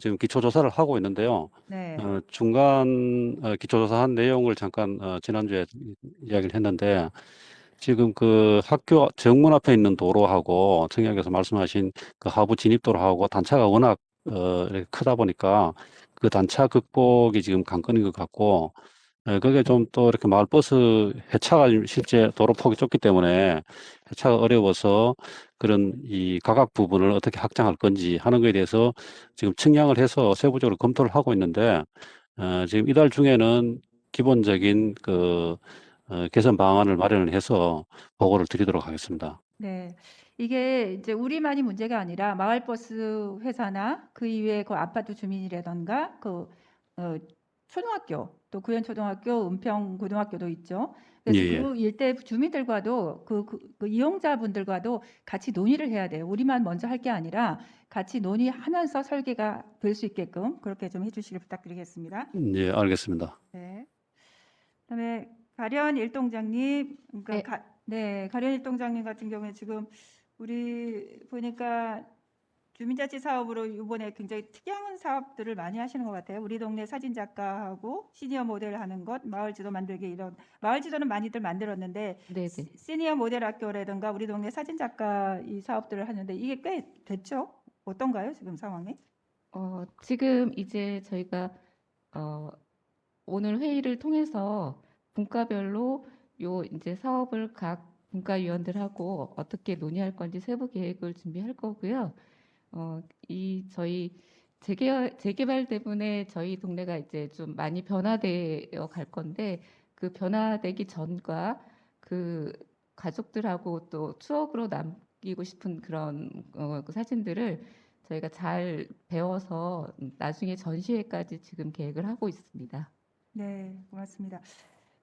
지금 기초조사를 하고 있는데요. 네. 중간 기초조사한 내용을 잠깐 지난주에 이야기를 했는데 지금 그 학교 정문 앞에 있는 도로하고 청약에서 말씀하신 그 하부 진입도로하고 단차가 워낙 이렇게 크다 보니까 그 단차 극복이 지금 관건인 것 같고 그게 좀 또 이렇게 마을버스 해차가 실제 도로 폭이 좁기 때문에 해차가 어려워서 그런 이 가각 부분을 어떻게 확장할 건지 하는 거에 대해서 지금 측량을 해서 세부적으로 검토를 하고 있는데 지금 이달 중에는 기본적인 그 개선 방안을 마련을 해서 보고를 드리도록 하겠습니다. 네. 이게 이제 우리만이 문제가 아니라 마을버스 회사나 그 이외에 그 아파트 주민이라던가 초등학교 또 구현초등학교, 은평고등학교도 있죠. 그래서 예, 예. 그 일대 주민들과도 그 이용자분들과도 같이 논의를 해야 돼요. 우리만 먼저 할 게 아니라 같이 논의하면서 설계가 될 수 있게끔 그렇게 좀 해주시길 부탁드리겠습니다. 예, 알겠습니다. 네. 그다음에 가련 일동장님, 그러니까 가련 일동장님 같은 경우에 지금 우리 보니까 주민자치 사업으로 이번에 굉장히 특이한 사업들을 많이 하시는 것 같아요. 우리 동네 사진 작가하고 시니어 모델 하는 것, 마을 지도 만들기 이런 마을 지도는 많이들 만들었는데 네네. 시니어 모델 학교라든가 우리 동네 사진 작가 이 사업들을 하는데 이게 꽤 됐죠? 어떤가요, 지금 상황이? 지금 이제 저희가 오늘 회의를 통해서 분과별로 요 이제 사업을 각 분과위원들하고 어떻게 논의할 건지 세부 계획을 준비할 거고요. 이 저희 재개발 때문에 저희 동네가 이제 좀 많이 변화되어 갈 건데 그 변화되기 전과 그 가족들하고 또 추억으로 남기고 싶은 그런 그 사진들을 저희가 잘 배워서 나중에 전시회까지 지금 계획을 하고 있습니다. 네, 고맙습니다.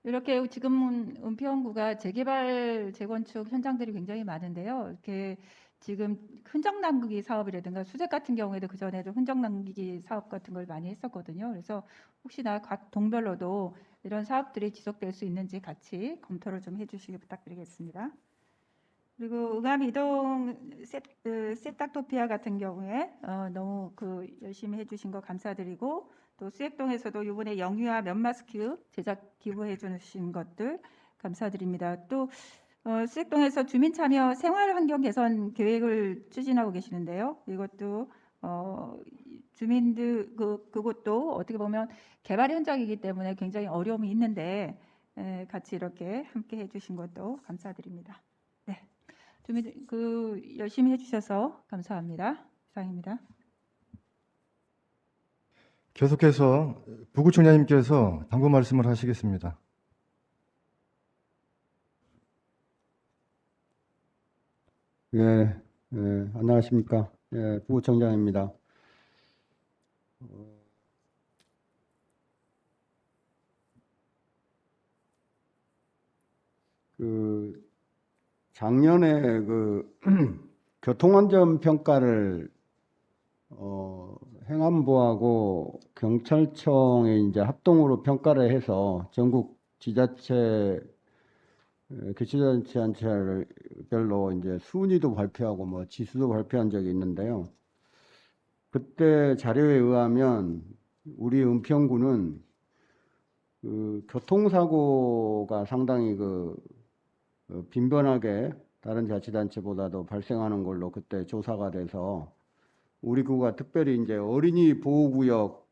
이렇게 지금은 은평구가 재개발, 재건축 현장들이 굉장히 많은데요. 이렇게 지금 흔적 남기기 사업이라든가 수색 같은 경우에도 그 전에도 흔적 남기기 사업 같은 걸 많이 했었거든요. 그래서 혹시나 각 동별로도 이런 사업들이 지속될 수 있는지 같이 검토를 좀 해주시기 부탁드리겠습니다. 그리고 응암 이동 세탁토피아 같은 경우에 너무 열심히 해주신 거 감사드리고 또 수액동에서도 이번에 영유아 면 마스크 제작 기부해 주신 것들 감사드립니다. 또 수액동에서 주민 참여 생활 환경 개선 계획을 추진하고 계시는데요. 이것도 주민들 그것도 어떻게 보면 개발 현장이기 때문에 굉장히 어려움이 있는데 같이 이렇게 함께 해주신 것도 감사드립니다. 네, 주민들 열심히 해주셔서 감사합니다. 이상입니다. 계속해서 부구청장님께서 당부 말씀을 하시겠습니다. 예, 안녕하십니까. 부구청장입니다. 작년에 교통안전 평가를 행안부하고 경찰청에 이제 합동으로 평가를 해서 전국 지자체 교치자치단체별로 이제 순위도 발표하고 뭐 지수도 발표한 적이 있는데요. 그때 자료에 의하면 우리 은평구는 교통사고가 상당히 빈번하게 다른 자치단체보다도 발생하는 걸로 그때 조사가 돼서 우리 구가 특별히 이제 어린이 보호구역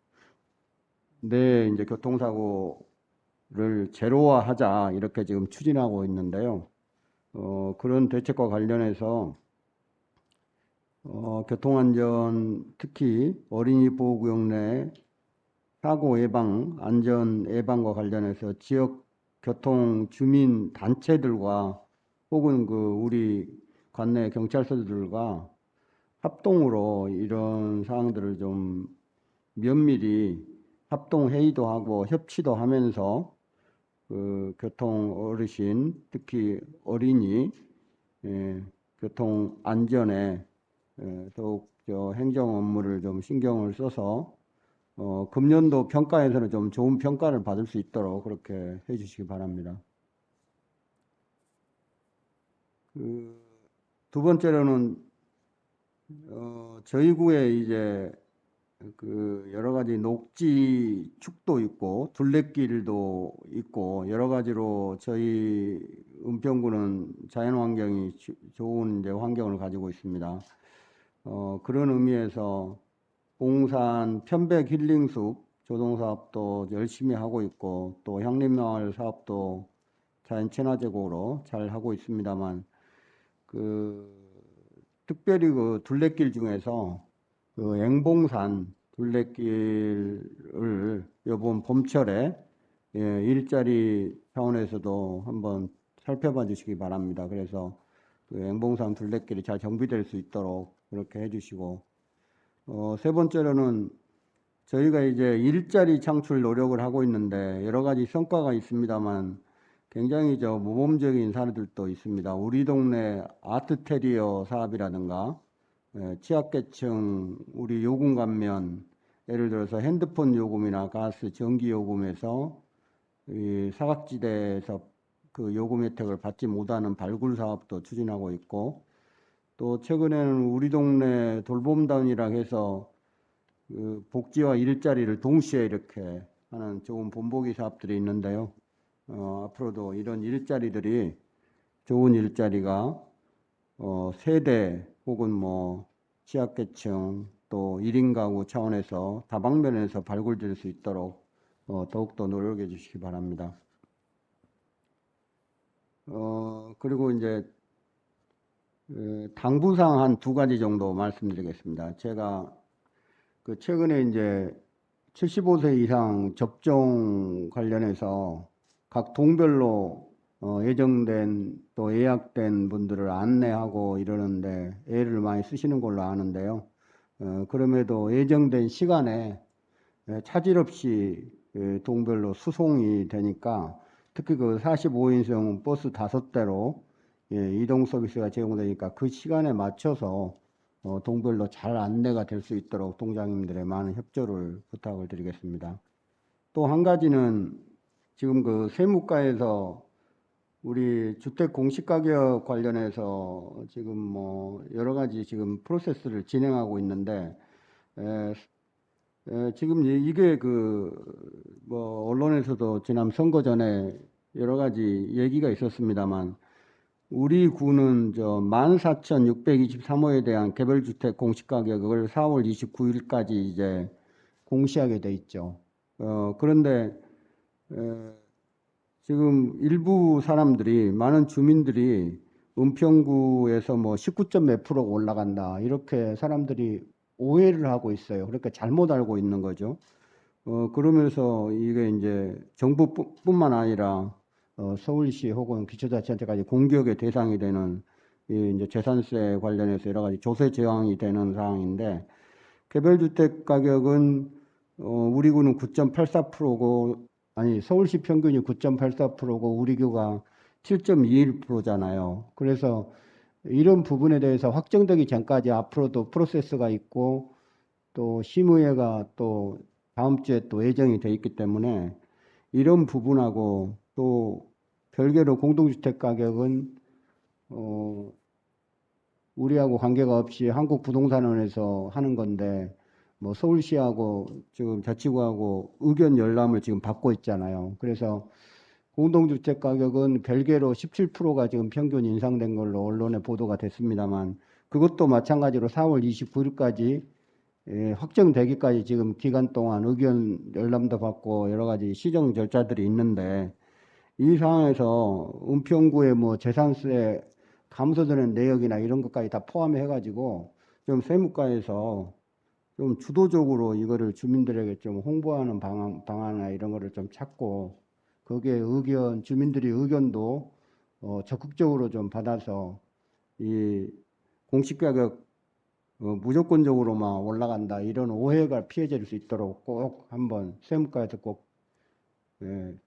내 이제 교통사고를 제로화하자 이렇게 지금 추진하고 있는데요. 그런 대책과 관련해서 교통안전, 특히 어린이 보호구역 내 사고 예방, 안전 예방과 관련해서 지역 교통 주민 단체들과 혹은 우리 관내 경찰서들과 합동으로 이런 사항들을 좀 면밀히 합동 회의도 하고 협치도 하면서 교통 어르신, 특히 어린이 교통 안전에 더욱 행정 업무를 좀 신경을 써서 금년도 평가에서는 좀 좋은 평가를 받을 수 있도록 그렇게 해주시기 바랍니다. 두 번째로는 저희 구에 이제 여러 가지 녹지 축도 있고 둘레길도 있고 여러 가지로 저희 은평구는 자연환경이 좋은 이제 환경을 가지고 있습니다. 그런 의미에서 봉산 편백 힐링숲 조성 사업도 열심히 하고 있고 또 향림마을 사업도 자연 친화적으로 잘 하고 있습니다만 특별히 둘레길 중에서 앵봉산 둘레길을 이번 봄철에 일자리 차원에서도 한번 살펴봐 주시기 바랍니다. 그래서 앵봉산 둘레길이 잘 정비될 수 있도록 그렇게 해주시고 세 번째로는 저희가 이제 일자리 창출 노력을 하고 있는데 여러 가지 성과가 있습니다만 굉장히 모범적인 사례들도 있습니다. 우리 동네 아트테리어 사업이라든가 취약계층 우리 요금 감면 예를 들어서 핸드폰 요금이나 가스, 전기 요금에서 이 사각지대에서 그 요금 혜택을 받지 못하는 발굴 사업도 추진하고 있고 또 최근에는 우리 동네 돌봄다운이라 해서 복지와 일자리를 동시에 이렇게 하는 좋은 본보기 사업들이 있는데요. 앞으로도 이런 일자리들이 좋은 일자리가 세대 혹은 취약계층 또 1인 가구 차원에서 다방면에서 발굴될 수 있도록 더욱더 노력해 주시기 바랍니다. 그리고 이제 당부사항 한 2가지 정도 말씀드리겠습니다. 제가 최근에 이제 75세 이상 접종 관련해서 각 동별로 예정된 또 예약된 분들을 안내하고 이러는데 애를 많이 쓰시는 걸로 아는데요. 그럼에도 예정된 시간에 차질 없이 동별로 수송이 되니까 특히 45인승 버스 5대로 이동 서비스가 제공되니까 그 시간에 맞춰서 동별로 잘 안내가 될 수 있도록 동장님들의 많은 협조를 부탁을 드리겠습니다. 또 한 가지는 지금 세무과에서 우리 주택 공시가격 관련해서 지금 여러 가지 지금 프로세스를 진행하고 있는데 지금 이게 언론에서도 지난 선거 전에 여러 가지 얘기가 있었습니다만 우리 구는 14,623호에 대한 개별주택 공시가격을 4월 29일까지 이제 공시하게 돼 있죠. 그런데 지금 일부 사람들이 많은 주민들이 은평구에서 19점 몇 프로가 올라간다 이렇게 사람들이 오해를 하고 있어요. 그러니까 잘못 알고 있는 거죠. 그러면서 이게 이제 정부뿐만 아니라 서울시 혹은 기초자치단체까지 공격의 대상이 되는 이제 재산세 관련해서 여러 가지 조세 저항이 되는 사항인데 개별주택 가격은 우리 구는 9.84%고 아니 서울시 평균이 9.84%고 우리 구가 7.21%잖아요. 그래서 이런 부분에 대해서 확정되기 전까지 앞으로도 프로세스가 있고 또 심의회가 또 다음 주에 또 예정이 돼 있기 때문에 이런 부분하고 또 별개로 공동주택 가격은 우리하고 관계가 없이 한국부동산원에서 하는 건데 서울시하고 지금 자치구하고 의견 열람을 지금 받고 있잖아요. 그래서 공동주택 가격은 별개로 17%가 지금 평균 인상된 걸로 언론에 보도가 됐습니다만 그것도 마찬가지로 4월 29일까지 확정되기까지 지금 기간 동안 의견 열람도 받고 여러 가지 시정 절차들이 있는데 이 상황에서 은평구의 뭐 재산세 감소되는 내역이나 이런 것까지 다 포함해가지고 좀 세무과에서 좀 주도적으로 이거를 주민들에게 좀 홍보하는 방안이나 이런 거를 좀 찾고 거기에 주민들의 의견도 적극적으로 좀 받아서 이 공시가격 무조건적으로만 올라간다 이런 오해가 피해질 수 있도록 꼭 한번 세무과에서 꼭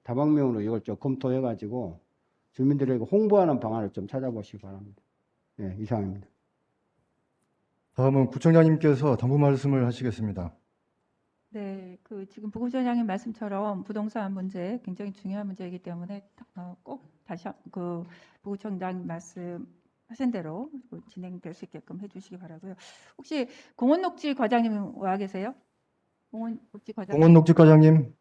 다방면으로 이걸 좀 검토해가지고 주민들에게 홍보하는 방안을 좀 찾아보시기 바랍니다. 네, 이상입니다. 다음은 구청장님께서 당부 말씀을 하시겠습니다. 네, 지금 부구청장님 말씀처럼 부동산 문제 굉장히 중요한 문제이기 때문에 꼭 다시 부구청장 말씀하신 대로 진행될 수 있게끔 해주시기 바라고요. 혹시 공원녹지 과장님 와 계세요? 공원녹지 과장님. 공원녹지 과장님.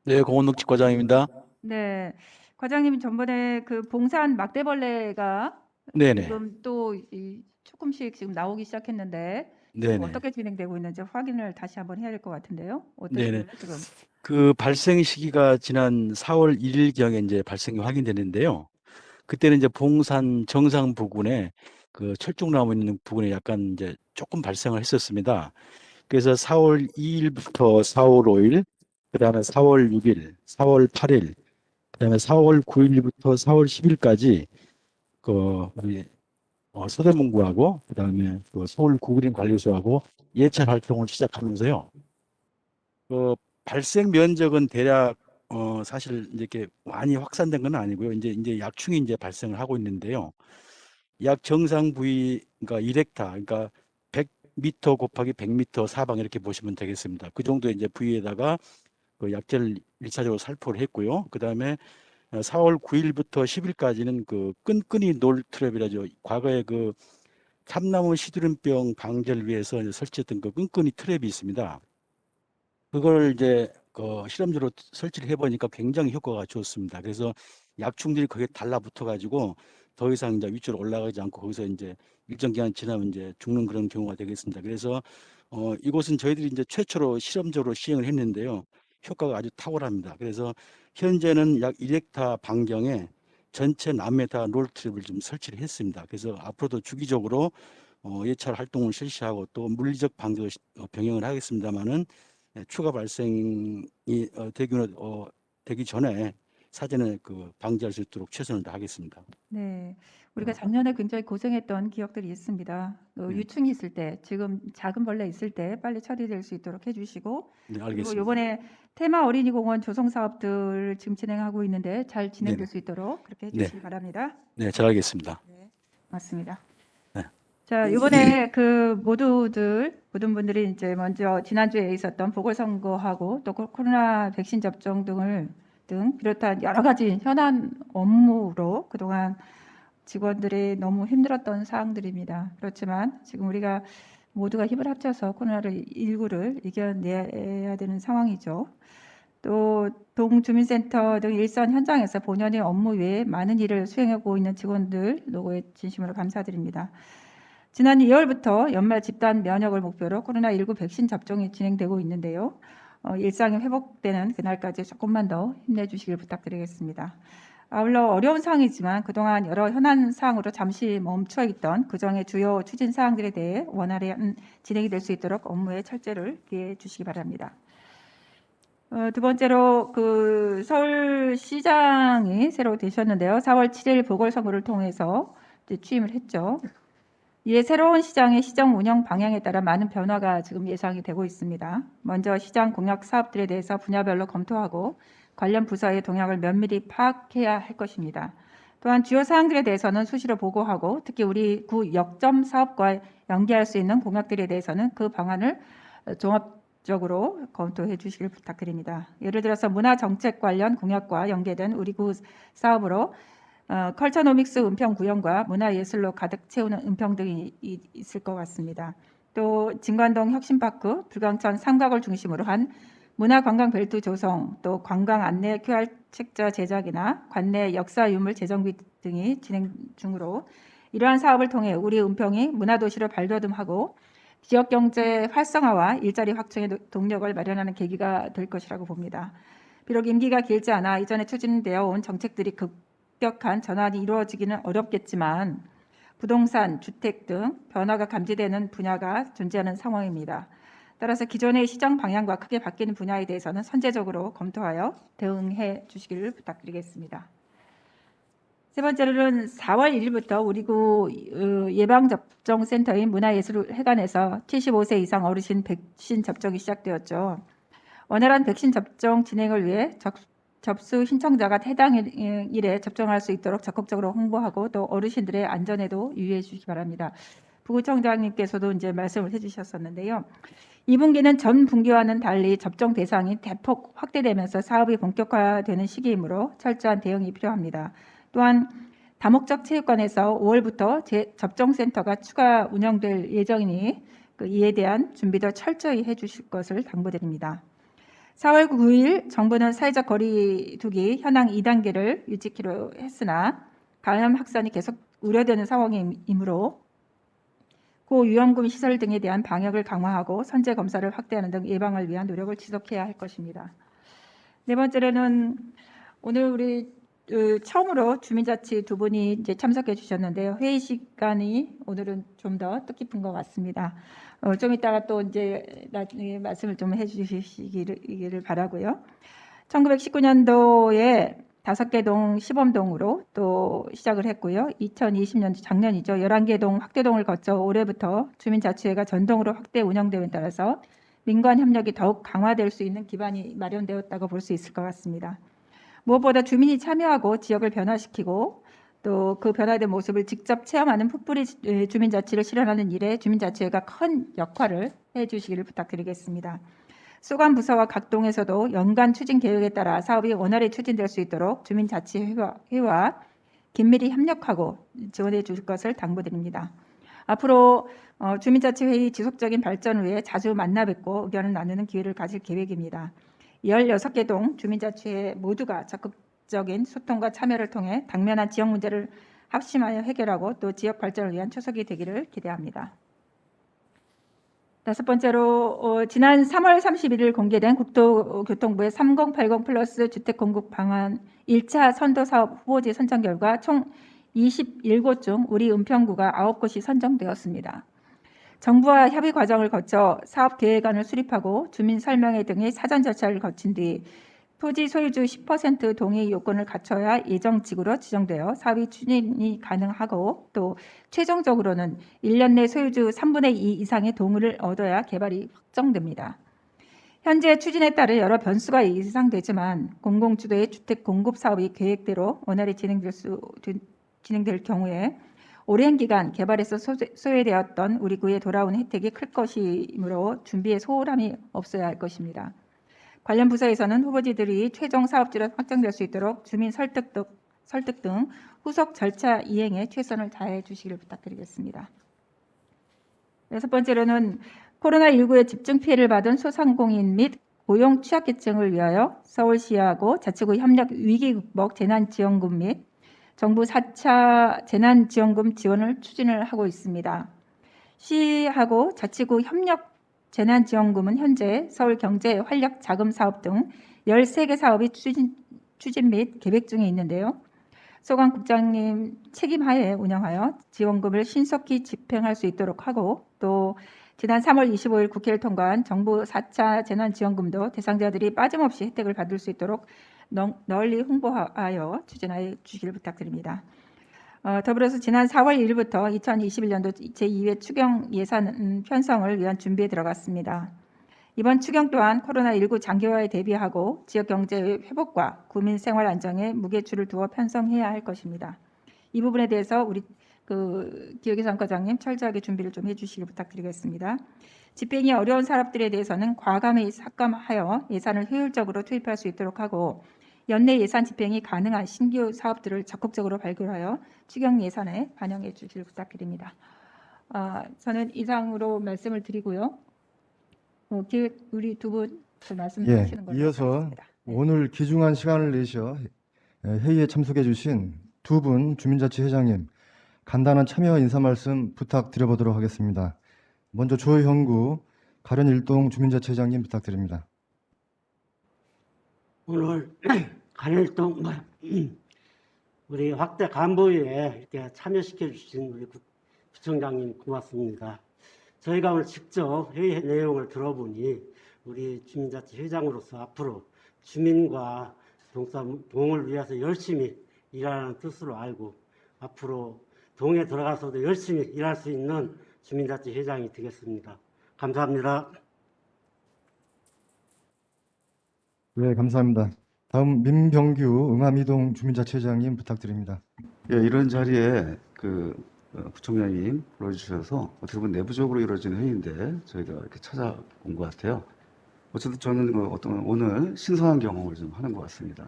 네, 공원녹지 과장입니다. 네, 과장님 전번에 봉산 막대벌레가 네네. 지금 또 조금씩 지금 나오기 시작했는데 네네. 어떻게 진행되고 있는지 확인을 다시 한번 해야 될 것 같은데요. 네네. 어떠신가요, 지금? 그 발생 시기가 지난 4월 1일경에 이제 발생이 확인되는데요. 그때는 이제 봉산 정상 부근에 그 철쭉나무 있는 부근에 약간 이제 조금 발생을 했었습니다. 그래서 4월 2일부터 4월 5일, 그다음에 4월 6일, 4월 8일, 그다음에 4월 9일부터 4월 10일까지 우리 서대문구하고 그다음에 서울 구그린 관리소하고 예찰 활동을 시작하면서요. 발생 면적은 대략 사실 이렇게 많이 확산된 건 아니고요. 이제 약충이 이제 발생을 하고 있는데요. 약 정상 부위 그러니까 1헥타 그러니까 100m 곱하기 100m 사방 이렇게 보시면 되겠습니다. 그 정도 이제 부위에다가 약재를 1차적으로 살포를 했고요. 그다음에 4월 9일부터 10일까지는 끈끈이 놀 트랩이라죠. 과거에 참나무 시드름병 방제를 위해서 이제 설치했던 끈끈이 트랩이 있습니다. 그걸 이제 실험적으로 설치를 해보니까 굉장히 효과가 좋습니다. 그래서 약충들이 거기에 달라붙어 가지고 더 이상 이제 위쪽으로 올라가지 않고 거기서 이제 일정 기간 지나면 이제 죽는 그런 경우가 되겠습니다. 그래서 이곳은 저희들이 이제 최초로 실험적으로 시행을 했는데요. 효과가 아주 탁월합니다. 그래서 현재는 약 1헥타 반경에 전체 남에다 롤트랩을 좀 설치를 했습니다. 그래서 앞으로도 주기적으로 예찰 활동을 실시하고 또 물리적 방도 병행을 하겠습니다만은 추가 발생이 되기 전에 사전에 방지할 수 있도록 최선을 다하겠습니다. 네, 우리가 작년에 굉장히 고생했던 기억들이 있습니다. 유충이 있을 때, 지금 작은 벌레 있을 때 빨리 처리될 수 있도록 해주시고, 네, 그리고 알겠습니다. 이번에 테마 어린이공원 조성 사업들 지금 진행하고 있는데 잘 진행될 네네. 수 있도록 그렇게 네. 해주시기 바랍니다. 네, 잘 알겠습니다. 맞습니다. 네. 자, 이번에 모든 분들이 이제 먼저 지난주에 있었던 보궐선거하고 또 코로나 백신 접종 등 비롯한 여러 가지 현안 업무로 그동안 직원들이 너무 힘들었던 사항들입니다. 그렇지만 지금 우리가 모두가 힘을 합쳐서 코로나19를 이겨내야 되는 상황이죠. 또 동주민센터 등 일선 현장에서 본연의 업무 외에 많은 일을 수행하고 있는 직원들 노고에 진심으로 감사드립니다. 지난 2월부터 연말 집단 면역을 목표로 코로나19 백신 접종이 진행되고 있는데요. 일상이 회복되는 그날까지 조금만 더 힘내주시길 부탁드리겠습니다. 아울러 어려운 상황이지만 그동안 여러 현안 사항으로 잠시 멈춰 있던 그정의 주요 추진 사항들에 대해 원활한 진행이 될 수 있도록 업무에 철저를 기해 주시기 바랍니다. 두 번째로 서울시장이 새로 되셨는데요. 4월 7일 보궐선거를 통해서 이제 취임을 했죠. 이에 새로운 시장의 시정 운영 방향에 따라 많은 변화가 지금 예상이 되고 있습니다. 먼저 시장 공약 사업들에 대해서 분야별로 검토하고 관련 부서의 동향을 면밀히 파악해야 할 것입니다. 또한 주요 사항들에 대해서는 수시로 보고하고 특히 우리 구 역점 사업과 연계할 수 있는 공약들에 대해서는 그 방안을 종합적으로 검토해 주시길 부탁드립니다. 예를 들어서 문화정책 관련 공약과 연계된 우리 구 사업으로 컬처노믹스 은평구역과 문화예술로 가득 채우는 은평 등이 있을 것 같습니다. 또 진관동 혁신파크, 불광천 삼각을 중심으로 한 문화관광벨트 조성, 또 관광 안내 QR 책자 제작이나 관내 역사 유물 재정비 등이 진행 중으로 이러한 사업을 통해 우리 은평이 문화도시로 발돋움하고 지역경제 활성화와 일자리 확충의 동력을 마련하는 계기가 될 것이라고 봅니다. 비록 임기가 길지 않아 이전에 추진되어 온 정책들이 급격한 전환이 이루어지기는 어렵겠지만 부동산, 주택 등 변화가 감지되는 분야가 존재하는 상황입니다. 따라서 기존의 시정 방향과 크게 바뀌는 분야에 대해서는 선제적으로 검토하여 대응해 주시기를 부탁드리겠습니다. 세 번째로는 4월 1일부터 우리 구 예방접종센터인 문화예술회관에서 75세 이상 어르신 백신 접종이 시작되었죠. 원활한 백신 접종 진행을 위해 접수 신청자가 해당 일에 접종할 수 있도록 적극적으로 홍보하고 또 어르신들의 안전에도 유의해 주시기 바랍니다. 부구청장님께서도 이제 말씀을 해주셨었는데요. 2분기는 전 분기와는 달리 접종 대상이 대폭 확대되면서 사업이 본격화되는 시기이므로 철저한 대응이 필요합니다. 또한 다목적 체육관에서 5월부터 접종센터가 추가 운영될 예정이니 이에 대한 준비도 철저히 해주실 것을 당부드립니다. 4월 9일 정부는 사회적 거리 두기 현황 2단계를 유지키로 했으나 감염 확산이 계속 우려되는 상황이므로 고위험군 시설 등에 대한 방역을 강화하고 선제 검사를 확대하는 등 예방을 위한 노력을 지속해야 할 것입니다. 네 번째로는 오늘 우리 처음으로 주민자치 두 분이 이제 참석해 주셨는데요. 회의 시간이 오늘은 좀 더 뜻깊은 것 같습니다. 좀 이따가 또 이제 나중에 말씀을 좀 해주시기를 바라고요. 1919년도에 5개 동 시범동으로 또 시작을 했고요. 2020년 작년이죠. 11개 동 확대동을 거쳐 올해부터 주민자치회가 전동으로 확대 운영됨에 따라서 민관 협력이 더욱 강화될 수 있는 기반이 마련되었다고 볼 수 있을 것 같습니다. 무엇보다 주민이 참여하고 지역을 변화시키고 또 그 변화된 모습을 직접 체험하는 풋뿌리 주민자치를 실현하는 일에 주민자치회가 큰 역할을 해주시기를 부탁드리겠습니다. 수관 부서와 각 동에서도 연간 추진 계획에 따라 사업이 원활히 추진될 수 있도록 주민자치회와 긴밀히 협력하고 지원해 주실 것을 당부드립니다. 앞으로 주민자치회의 지속적인 발전을 위해 자주 만나 뵙고 의견을 나누는 기회를 가질 계획입니다. 16개 동 주민자치회 모두가 적극적인 소통과 참여를 통해 당면한 지역 문제를 합심하여 해결하고 또 지역 발전을 위한 초석이 되기를 기대합니다. 다섯 번째로 지난 3월 31일 공개된 국토교통부의 3080 플러스 주택 공급 방안 1차 선도 사업 후보지 선정 결과 총 27곳 중 우리 은평구가 9곳이 선정되었습니다. 정부와 협의 과정을 거쳐 사업 계획안을 수립하고 주민 설명회 등의 사전 절차를 거친 뒤 토지 소유주 10% 동의 요건을 갖춰야 예정지구로 지정되어 사업이 추진이 가능하고 또 최종적으로는 1년 내 소유주 3분의 2 이상의 동의를 얻어야 개발이 확정됩니다. 현재 추진에 따른 여러 변수가 예상되지만 공공주도의 주택 공급 사업이 계획대로 원활히 진행될 경우에 오랜 기간 개발에서 소외되었던 우리 구에 돌아온 혜택이 클 것이므로 준비에 소홀함이 없어야 할 것입니다. 관련 부서에서는 후보지들이 최종 사업지로 확정될 수 있도록 주민 설득 등 후속 절차 이행에 최선을 다해 주시기를 부탁드리겠습니다. 여섯 번째로는 코로나19의 집중 피해를 받은 소상공인 및 고용 취약계층을 위하여 서울시하고 자치구 협력 위기 극복 재난지원금 및 정부 4차 재난지원금 지원을 추진을 하고 있습니다. 시하고 자치구 협력 재난지원금은 현재 서울경제활력자금사업 등 13개 사업이 추진 및 계획 중에 있는데요. 소관국장님 책임하에 운영하여 지원금을 신속히 집행할 수 있도록 하고 또 지난 3월 25일 국회를 통과한 정부 4차 재난지원금도 대상자들이 빠짐없이 혜택을 받을 수 있도록 널리 홍보하여 추진하여 주시기를 부탁드립니다. 더불어서 지난 4월 1일부터 2021년도 제2회 추경 예산 편성을 위한 준비에 들어갔습니다. 이번 추경 또한 코로나19 장기화에 대비하고 지역 경제의 회복과 국민 생활 안정에 무게추를 두어 편성해야 할 것입니다. 이 부분에 대해서 우리 기획예산과장님 철저하게 준비를 좀 해주시길 부탁드리겠습니다. 집행이 어려운 사업들에 대해서는 과감히 삭감하여 예산을 효율적으로 투입할 수 있도록 하고 연내 예산 집행이 가능한 신규 사업들을 적극적으로 발굴하여 추경 예산에 반영해 주시길 부탁드립니다. 저는 이상으로 말씀을 드리고요. 우리 두 분 말씀하시는 걸로 이어서 하겠습니다. 오늘 귀중한 시간을 내셔 회의에 참석해 주신 두 분 주민자치회장님 간단한 참여 인사 말씀 부탁드려보도록 하겠습니다. 먼저 조형구 가련일동 주민자치회장님 부탁드립니다. 오늘 간일동 우리 확대 간부회에 이렇게 참여시켜 주신 우리 구청장님 고맙습니다. 저희가 오늘 직접 회의 내용을 들어보니 우리 주민자치 회장으로서 앞으로 주민과 동을 위해서 열심히 일하는 뜻으로 알고 앞으로 동에 들어가서도 열심히 일할 수 있는 주민자치 회장이 되겠습니다. 감사합니다. 네, 감사합니다. 다음 민병규 응암이동 주민자치회장님 부탁드립니다. 예, 이런 자리에 구청장님 불러주셔서 어떻게 보면 내부적으로 이루어진 회의인데 저희가 이렇게 찾아온 것 같아요. 어쨌든 저는 오늘 신선한 경험을 좀 하는 것 같습니다.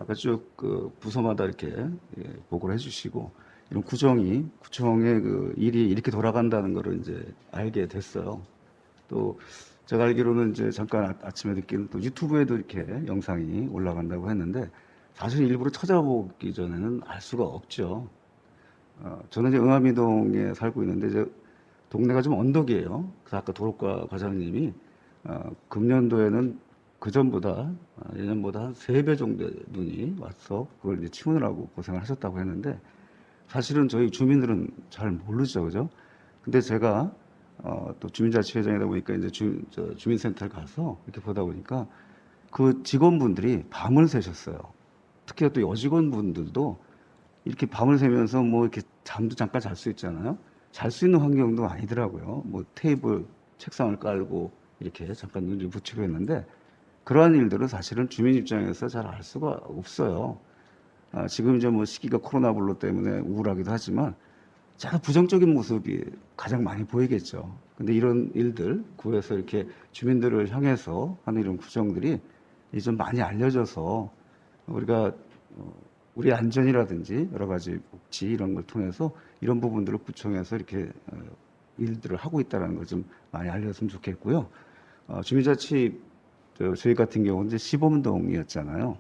아까 쭉 부서마다 이렇게 보고를 해주시고 이런 구청의 일이 이렇게 돌아간다는 거를 이제 알게 됐어요. 또 제가 알기로는 이제 잠깐 아침에 듣기는 또 유튜브에도 이렇게 영상이 올라간다고 했는데 사실 일부러 찾아보기 전에는 알 수가 없죠. 저는 이제 응암이동에 살고 있는데 이제 동네가 좀 언덕이에요. 그래서 아까 도로과 과장님이 금년도에는 그전보다 예년보다 한 3배 정도 눈이 와서 그걸 이제 치우느라고 고생을 하셨다고 했는데 사실은 저희 주민들은 잘 모르죠, 그죠? 근데 제가 또 주민자치회장이다 보니까 이제 주민센터를 가서 이렇게 보다 보니까 그 직원분들이 밤을 새셨어요. 특히 또 여직원분들도 이렇게 밤을 새면서 뭐 이렇게 잠도 잠깐 잘 수 있잖아요. 잘 수 있는 환경도 아니더라고요. 뭐 테이블, 책상을 깔고 이렇게 잠깐 눈을 붙이고 했는데 그러한 일들은 사실은 주민 입장에서 잘 알 수가 없어요. 지금 이제 뭐 시기가 코로나 블루 때문에 우울하기도 하지만 제가 부정적인 모습이 가장 많이 보이겠죠. 근데 이런 일들, 구에서 이렇게 주민들을 향해서 하는 이런 구정들이 이제 좀 많이 알려져서 우리가 우리 안전이라든지 여러 가지 복지 이런 걸 통해서 이런 부분들을 구청에서 이렇게 일들을 하고 있다는 걸 좀 많이 알렸으면 좋겠고요. 주민자치 저희 같은 경우는 이제 시범동이었잖아요.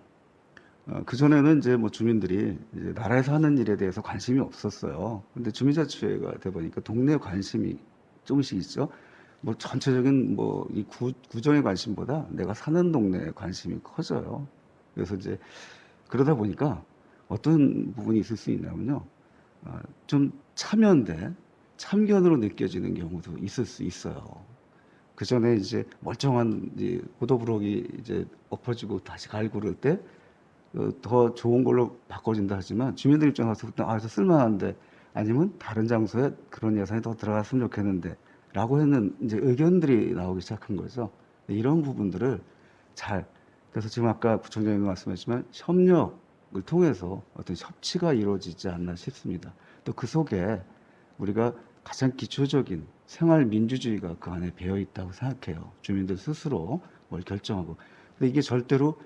그전에는 이제 뭐 주민들이 이제 나라에서 하는 일에 대해서 관심이 없었어요. 근데 주민자치회가 돼 보니까 동네에 관심이 조금씩 있죠. 뭐 전체적인 뭐 이 구정의 관심보다 내가 사는 동네에 관심이 커져요. 그래서 이제 그러다 보니까 어떤 부분이 있을 수 있냐면요. 좀 참여인데 참견으로 느껴지는 경우도 있을 수 있어요. 그 전에 이제 멀쩡한 보도블록이 이제 엎어지고 다시 갈고 그럴 때 더 좋은 걸로 바꿔진다 하지만 주민들 입장에서 저 쓸만한데 아니면 다른 장소에 그런 예산이 더 들어갔으면 좋겠는데 라고 하는 이제 의견들이 나오기 시작한 거죠. 이런 부분들을 그래서 지금 아까 구청장님 말씀하셨지만 협력을 통해서 어떤 협치가 이루어지지 않나 싶습니다. 또 그 속에 우리가 가장 기초적인 생활 민주주의가 그 안에 배어 있다고 생각해요. 주민들 스스로 뭘 결정하고. 근데 이게 절대로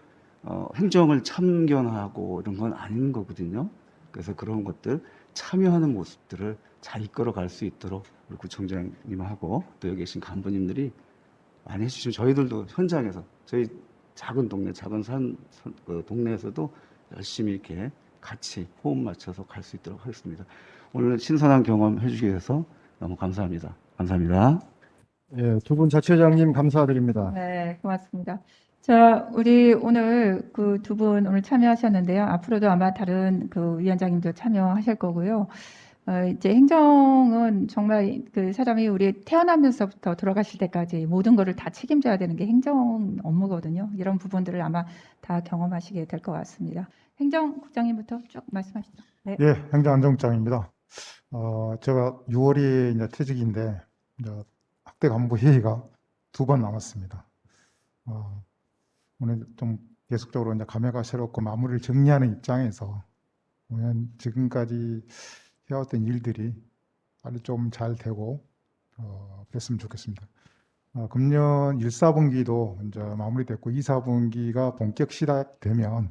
행정을 참견하고 이런 건 아닌 거거든요. 그래서 그런 것들 참여하는 모습들을 잘 이끌어 갈 수 있도록 우리 구청장님하고 또 여기 계신 간부님들이 많이 해주시면 저희들도 현장에서 저희 작은 동네, 작은 동네에서도 열심히 이렇게 같이 호흡 맞춰서 갈 수 있도록 하겠습니다. 오늘 신선한 경험 해주시기 위해서 너무 감사합니다. 감사합니다. 예, 두 분 자치회장님 감사드립니다. 네, 고맙습니다. 자, 우리 오늘 그 두 분 오늘 참여하셨는데요. 앞으로도 아마 다른 그 위원장님도 참여하실 거고요. 이제 행정은 정말 그 사람이 우리 태어나면서부터 돌아가실 때까지 모든 거를 다 책임져야 되는 게 행정 업무거든요. 이런 부분들을 아마 다 경험하시게 될 것 같습니다. 행정국장님부터 쭉 말씀하시죠. 네. 예, 행정안전국장입니다. 제가 6월이 이제 퇴직인데 이제 학대 간부 회의가 2번 남았습니다. 오늘 좀 계속적으로 이제 감회가 새롭고 마무리를 정리하는 입장에서 지금까지 해왔던 일들이 빨리 좀 잘 되고 됐으면 좋겠습니다. 금년 1, 4분기도 이제 마무리됐고 2, 4분기가 본격 시작되면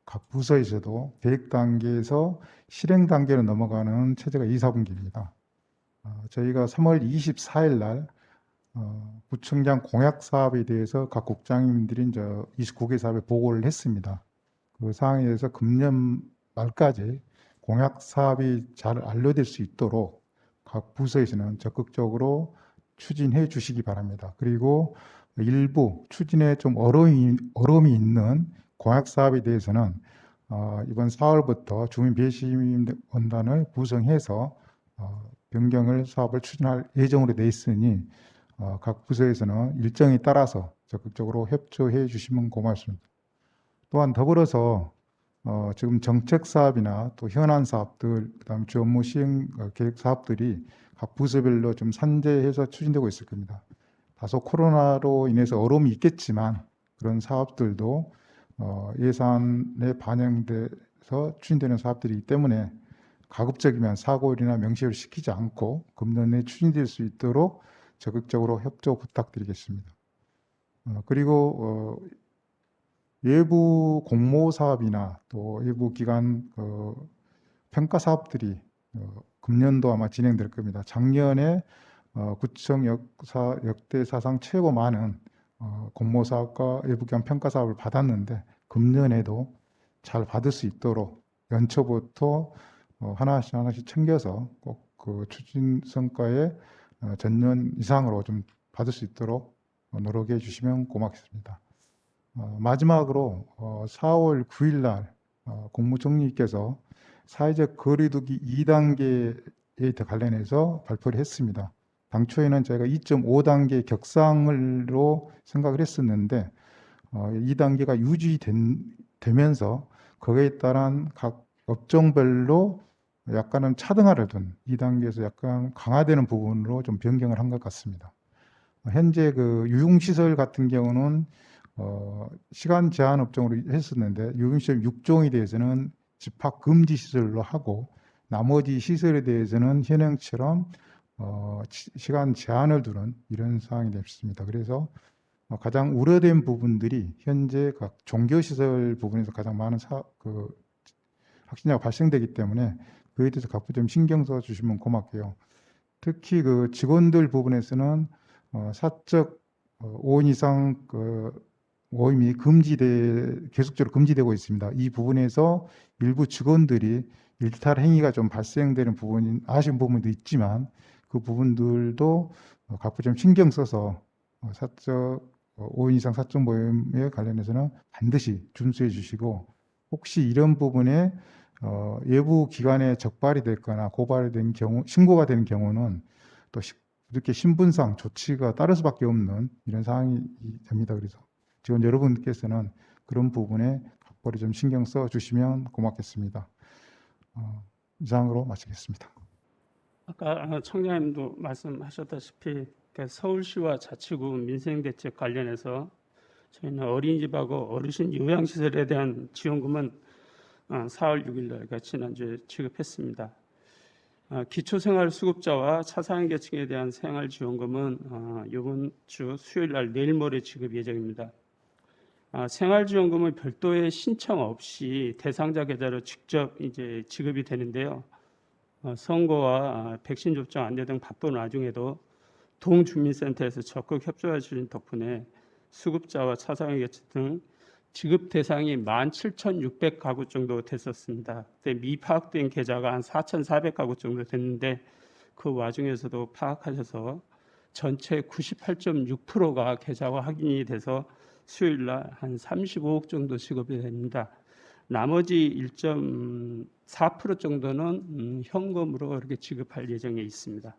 각 부서에서도 계획 단계에서 실행 단계로 넘어가는 체제가 2, 4분기입니다. 저희가 3월 24일 날 구청장 공약 사업에 대해서 각 국장님들이 이제 29개 사업에 보고를 했습니다. 그 사항에 대해서 금년 말까지 공약 사업이 잘 완료될 수 있도록 각 부서에서는 적극적으로 추진해 주시기 바랍니다. 그리고 일부 추진에 좀 어려움이 있는 공약 사업에 대해서는 이번 4월부터 주민 배심원단을 구성해서 변경을 사업을 추진할 예정으로 돼 있으니 각 부서에서는 일정에 따라서 적극적으로 협조해 주시면 고맙습니다. 또한 더불어서 지금 정책 사업이나 또 현안 사업들, 그다음에 주 업무 시행 계획 사업들이 각 부서별로 좀 산재해서 추진되고 있을 겁니다. 다소 코로나로 인해서 어려움이 있겠지만 그런 사업들도 예산에 반영돼서 추진되는 사업들이기 때문에 가급적이면 사고일이나 명시를 시키지 않고 금년 내에 추진될 수 있도록 적극적으로 협조 부탁드리겠습니다. 그리고 외부 공모 사업이나 또 외부 기관 평가 사업들이 금년도 아마 진행될 겁니다. 작년에 구청 역대 사상 최고 많은 공모 사업과 외부 기관 평가 사업을 받았는데 금년에도 잘 받을 수 있도록 연초부터 하나씩 챙겨서 꼭 그 추진 성과의 전년 이상으로 좀 받을 수 있도록 노력해 주시면 고맙겠습니다. 마지막으로 4월 9일 날 국무총리께서 사회적 거리두기 2단계에 관련해서 발표를 했습니다. 당초에는 저희가 2.5단계 격상으로 생각을 했었는데 2단계가 유지되면서 거기에 따른 각 업종별로 약간은 차등화를 둔 2단계에서 약간 강화되는 부분으로 좀 변경을 한 것 같습니다. 현재 그 유흥시설 같은 경우는 시간 제한 업종으로 했었는데 유흥시설 6종에 대해서는 집합 금지 시설로 하고 나머지 시설에 대해서는 현행처럼 시간 제한을 두는 이런 상황이 됐습니다. 그래서 가장 우려된 부분들이 현재 각 종교시설 부분에서 가장 많은 확진자가 발생되기 때문에 그에 대해서 각부 좀 신경 써 주시면 고맙고요. 특히 그 직원들 부분에서는 사적 5인 이상 모임이 계속적으로 금지되고 있습니다. 이 부분에서 일부 직원들이 일탈 행위가 좀 발생되는 부분이 아쉬운 부분도 있지만 그 부분들도 각부 좀 신경 써서 사적 5인 이상 사적 모임에 관련해서는 반드시 준수해 주시고 혹시 이런 부분에 외부 기관에 적발이 됐거나 고발이 된 경우 신고가 되는 경우는 또 이렇게 신분상 조치가 따를 수밖에 없는 이런 상황이 됩니다. 그래서 직원 여러분께서는 그런 부분에 각별히 좀 신경 써 주시면 고맙겠습니다. 이상으로 마치겠습니다. 아까 청장님도 말씀하셨다시피 서울시와 자치구 민생대책 관련해서 저희는 어린이집하고 어르신 요양시설에 대한 지원금은 4월 6일 날, 그러니까 지난주에 지급했습니다. 기초생활수급자와 차상위 계층에 대한 생활지원금은 이번 주 수요일 날 내일 모레 지급 예정입니다. 생활지원금은 별도의 신청 없이 대상자 계좌로 직접 이제 지급이 되는데요. 선거와 백신 접종 안내 등 바쁜 와중에도 동주민센터에서 적극 협조해 주신 덕분에 수급자와 차상위 계층 등 지급 대상이 17,600가구 정도 됐었습니다. 그때 미파악된 계좌가 한 4,400가구 정도 됐는데 그 와중에서도 파악하셔서 전체 98.6%가 계좌가 확인이 돼서 수요일 날 한 35억 정도 지급이 됩니다. 나머지 1.4% 정도는 현금으로 이렇게 지급할 예정에 있습니다.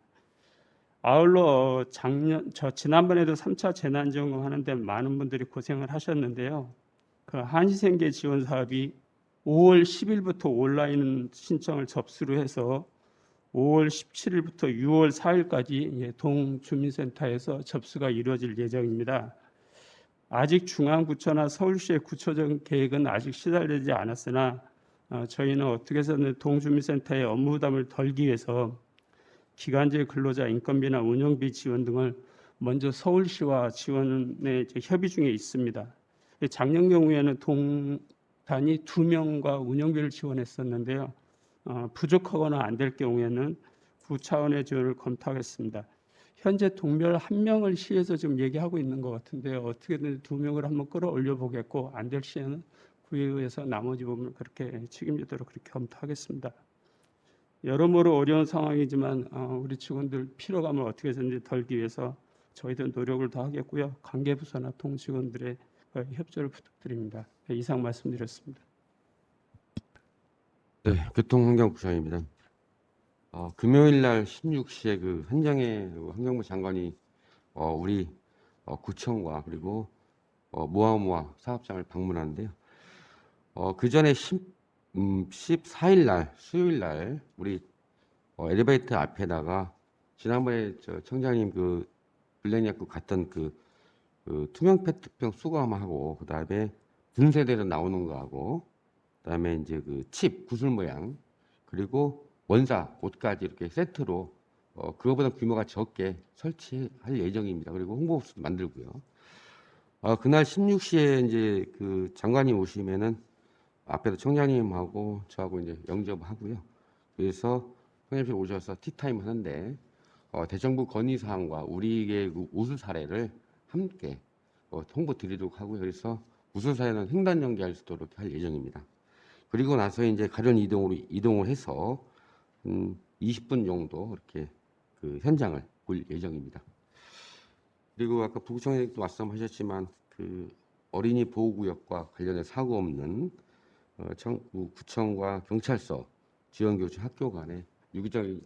아울러 지난번에도 3차 재난지원금 하는데 많은 분들이 고생을 하셨는데요. 그 한시생계 지원 사업이 5월 10일부터 온라인 신청을 접수를 해서 5월 17일부터 6월 4일까지 동주민센터에서 접수가 이루어질 예정입니다. 아직 중앙구청이나 서울시의 구체적 계획은 아직 시달리지 않았으나 저희는 어떻게 해서든 동주민센터의 업무 부담을 덜기 위해서 기간제 근로자 인건비나 운영비 지원 등을 먼저 서울시와 지원에 협의 중에 있습니다. 작년 경우에는 동단이 2명과 운영비를 지원했었는데요. 부족하거나 안 될 경우에는 구 차원의 지원을 검토하겠습니다. 현재 동별 1명을 시에서 지금 얘기하고 있는 것 같은데요. 어떻게든 2명을 한번 끌어올려 보겠고 안 될 시에는 구에 의해서 나머지 부분을 그렇게 책임지도록 그렇게 검토하겠습니다. 여러모로 어려운 상황이지만 우리 직원들 피로감을 어떻게 해서든지 덜기 위해서 저희들 노력을 더 하겠고요. 관계부서나 동직원들의 협조를 부탁드립니다. 이상 말씀드렸습니다. 네, 교통환경부장입니다. 금요일 날 16시에 그 한정혜 환경부 장관이 우리 구청과 그리고 모아모아 사업장을 방문하는데요. 그 전에 14일 날 수요일 날 우리 엘리베이터 앞에다가 지난번에 저 청장님 그 블랙약국 갔던 그 투명 페트병 수거함하고 그다음에 분쇄대로 나오는 거하고 그다음에 이제 그 칩 구슬 모양 그리고 원사 옷까지 이렇게 세트로 그거보다 규모가 적게 설치할 예정입니다. 그리고 홍보부스도 만들고요. 그날 16시에 이제 그 장관님 오시면은 앞에서 청장님하고 저하고 이제 영접하고요. 그래서 청장님 오셔서 티타임 하는데 대정부 건의 사항과 우리의 그 우수 사례를 함께 홍보 드리도록 하고요. 그래서 우수 사례는 횡단 연기할 수 있도록 할 예정입니다. 그리고 나서 이제 가련 이동을 해서 20분 정도 이렇게 그 현장을 볼 예정입니다. 그리고 아까 부구청장님도 말씀하셨지만 그 어린이 보호구역과 관련해 사고 없는 구청과 경찰서 지원교주 학교 간에 유기적인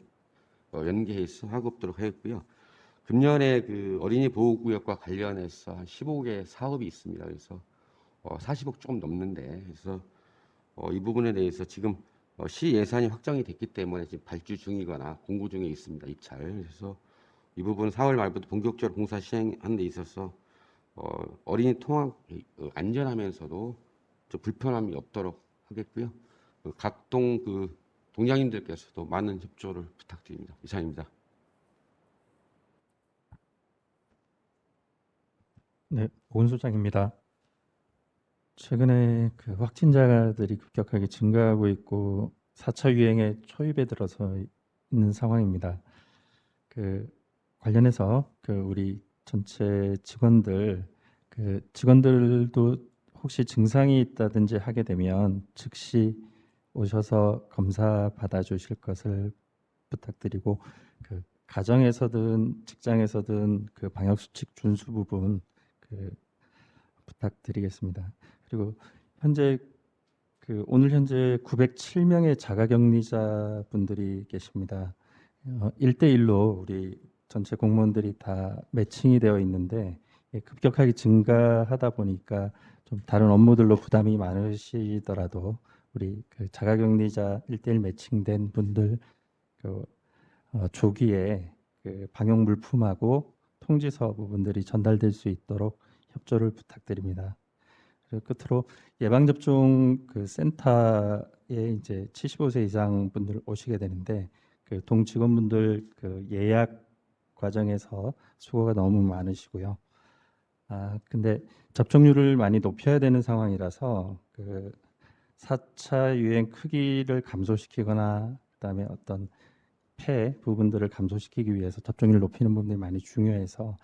연계해서 하고 없도록 하였고요. 금년에 그 어린이 보호구역과 관련해서 한 15개 사업이 있습니다. 그래서 40억 조금 넘는데 그래서 이 부분에 대해서 지금 시 예산이 확정이 됐기 때문에 지금 발주 중이거나 공고 중에 있습니다. 입찰. 그래서 이 부분은 4월 말부터 본격적으로 공사 시행하는 데 있어서 어린이 통학 안전하면서도 좀 불편함이 없도록 하겠고요. 각동 그 동장님들께서도 많은 협조를 부탁드립니다. 이상입니다. 네, 오은 소장입니다. 최근에 그 확진자들이 급격하게 증가하고 있고 4차 유행에 초입에 들어서 있는 상황입니다. 그 관련해서 그 우리 전체 직원들도 혹시 증상이 있다든지 하게 되면 즉시 오셔서 검사 받아주실 것을 부탁드리고 그 가정에서든 직장에서든 그 방역 수칙 준수 부분 그 부탁드리겠습니다. 그리고 오늘 현재 907명의 자가격리자 분들이 계십니다. 1대1로 우리 전체 공무원들이 다 매칭이 되어 있는데 급격하게 증가하다 보니까 좀 다른 업무들로 부담이 많으시더라도 우리 그 자가격리자 1대1 매칭된 분들 조기에 그 방역 물품하고 통지서 부분들이 전달될 수 있도록 협조를 부탁드립니다. 그리고 끝으로 예방접종 그 센터에 이제 75세 이상 분들 오시게 되는데 그 동 직원분들 그 예약 과정에서 수고가 너무 많으시고요. 근데 접종률을 많이 높여야 되는 상황이라서 그 4차 유행 크기를 감소시키거나 그다음에 어떤 폐 부분들을 감소시키기 위해서 접종률을 높이는 부분들이 많이 중요해서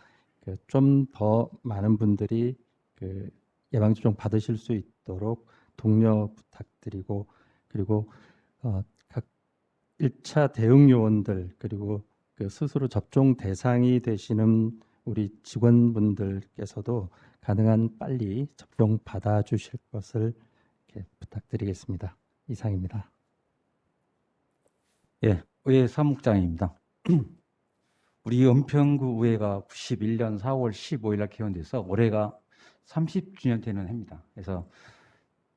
좀 더 많은 분들이 그 예방접종 받으실 수 있도록 독려 부탁드리고 그리고 각 1차 대응 요원들 그리고 그 스스로 접종 대상이 되시는 우리 직원분들께서도 가능한 빨리 접종 받아주실 것을 이렇게 부탁드리겠습니다. 이상입니다. 예, 의회 사무국장입니다. 우리 은평구 의회가 91년 4월 15일 날 개원돼서 올해가 30주년 되는 해입니다. 그래서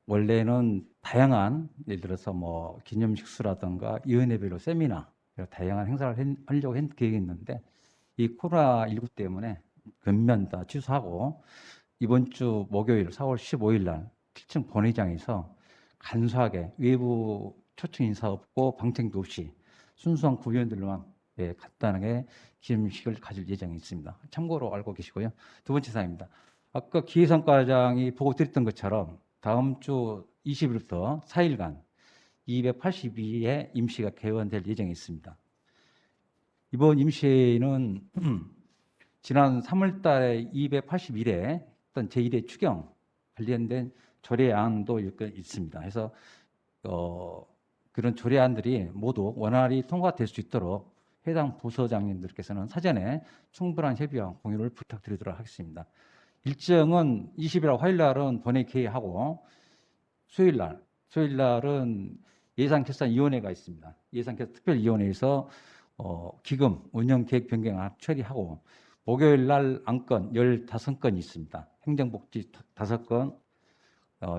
원래는 다양한 예를 들어서 뭐 기념식수라든가 위원회별로 세미나 다양한 행사를 하려고 계획했는데 이 코로나19 때문에 전면 다 취소하고 이번 주 목요일 4월 15일 날 7층 본회의장에서 간소하게 외부 초청 인사 없고 방청도 없이 순수한 구의원들로만 간단하게 기념식을 가질 예정이 있습니다. 참고로 알고 계시고요. 두 번째 사항입니다. 아까 기획상과장이 보고 드렸던 것처럼 다음 주 20일부터 4일간 282회 임시가 개원될 예정이 있습니다. 이번 임시회는 지난 3월 달에 281회 어떤 제1회 추경 관련된 조례안도 있습니다. 그래서 그런 조례안들이 모두 원활히 통과될 수 있도록 해당 부서장님들께서는 사전에 충분한 협의와 공유를 부탁드리도록 하겠습니다. 일정은 20일 화요일 날은 본회의하고 수요일 날은 예산결산위원회가 있습니다. 예산결산특별위원회에서 기금 운영 계획 변경 처리하고 목요일 날 안건 15건이 있습니다. 행정복지 5건,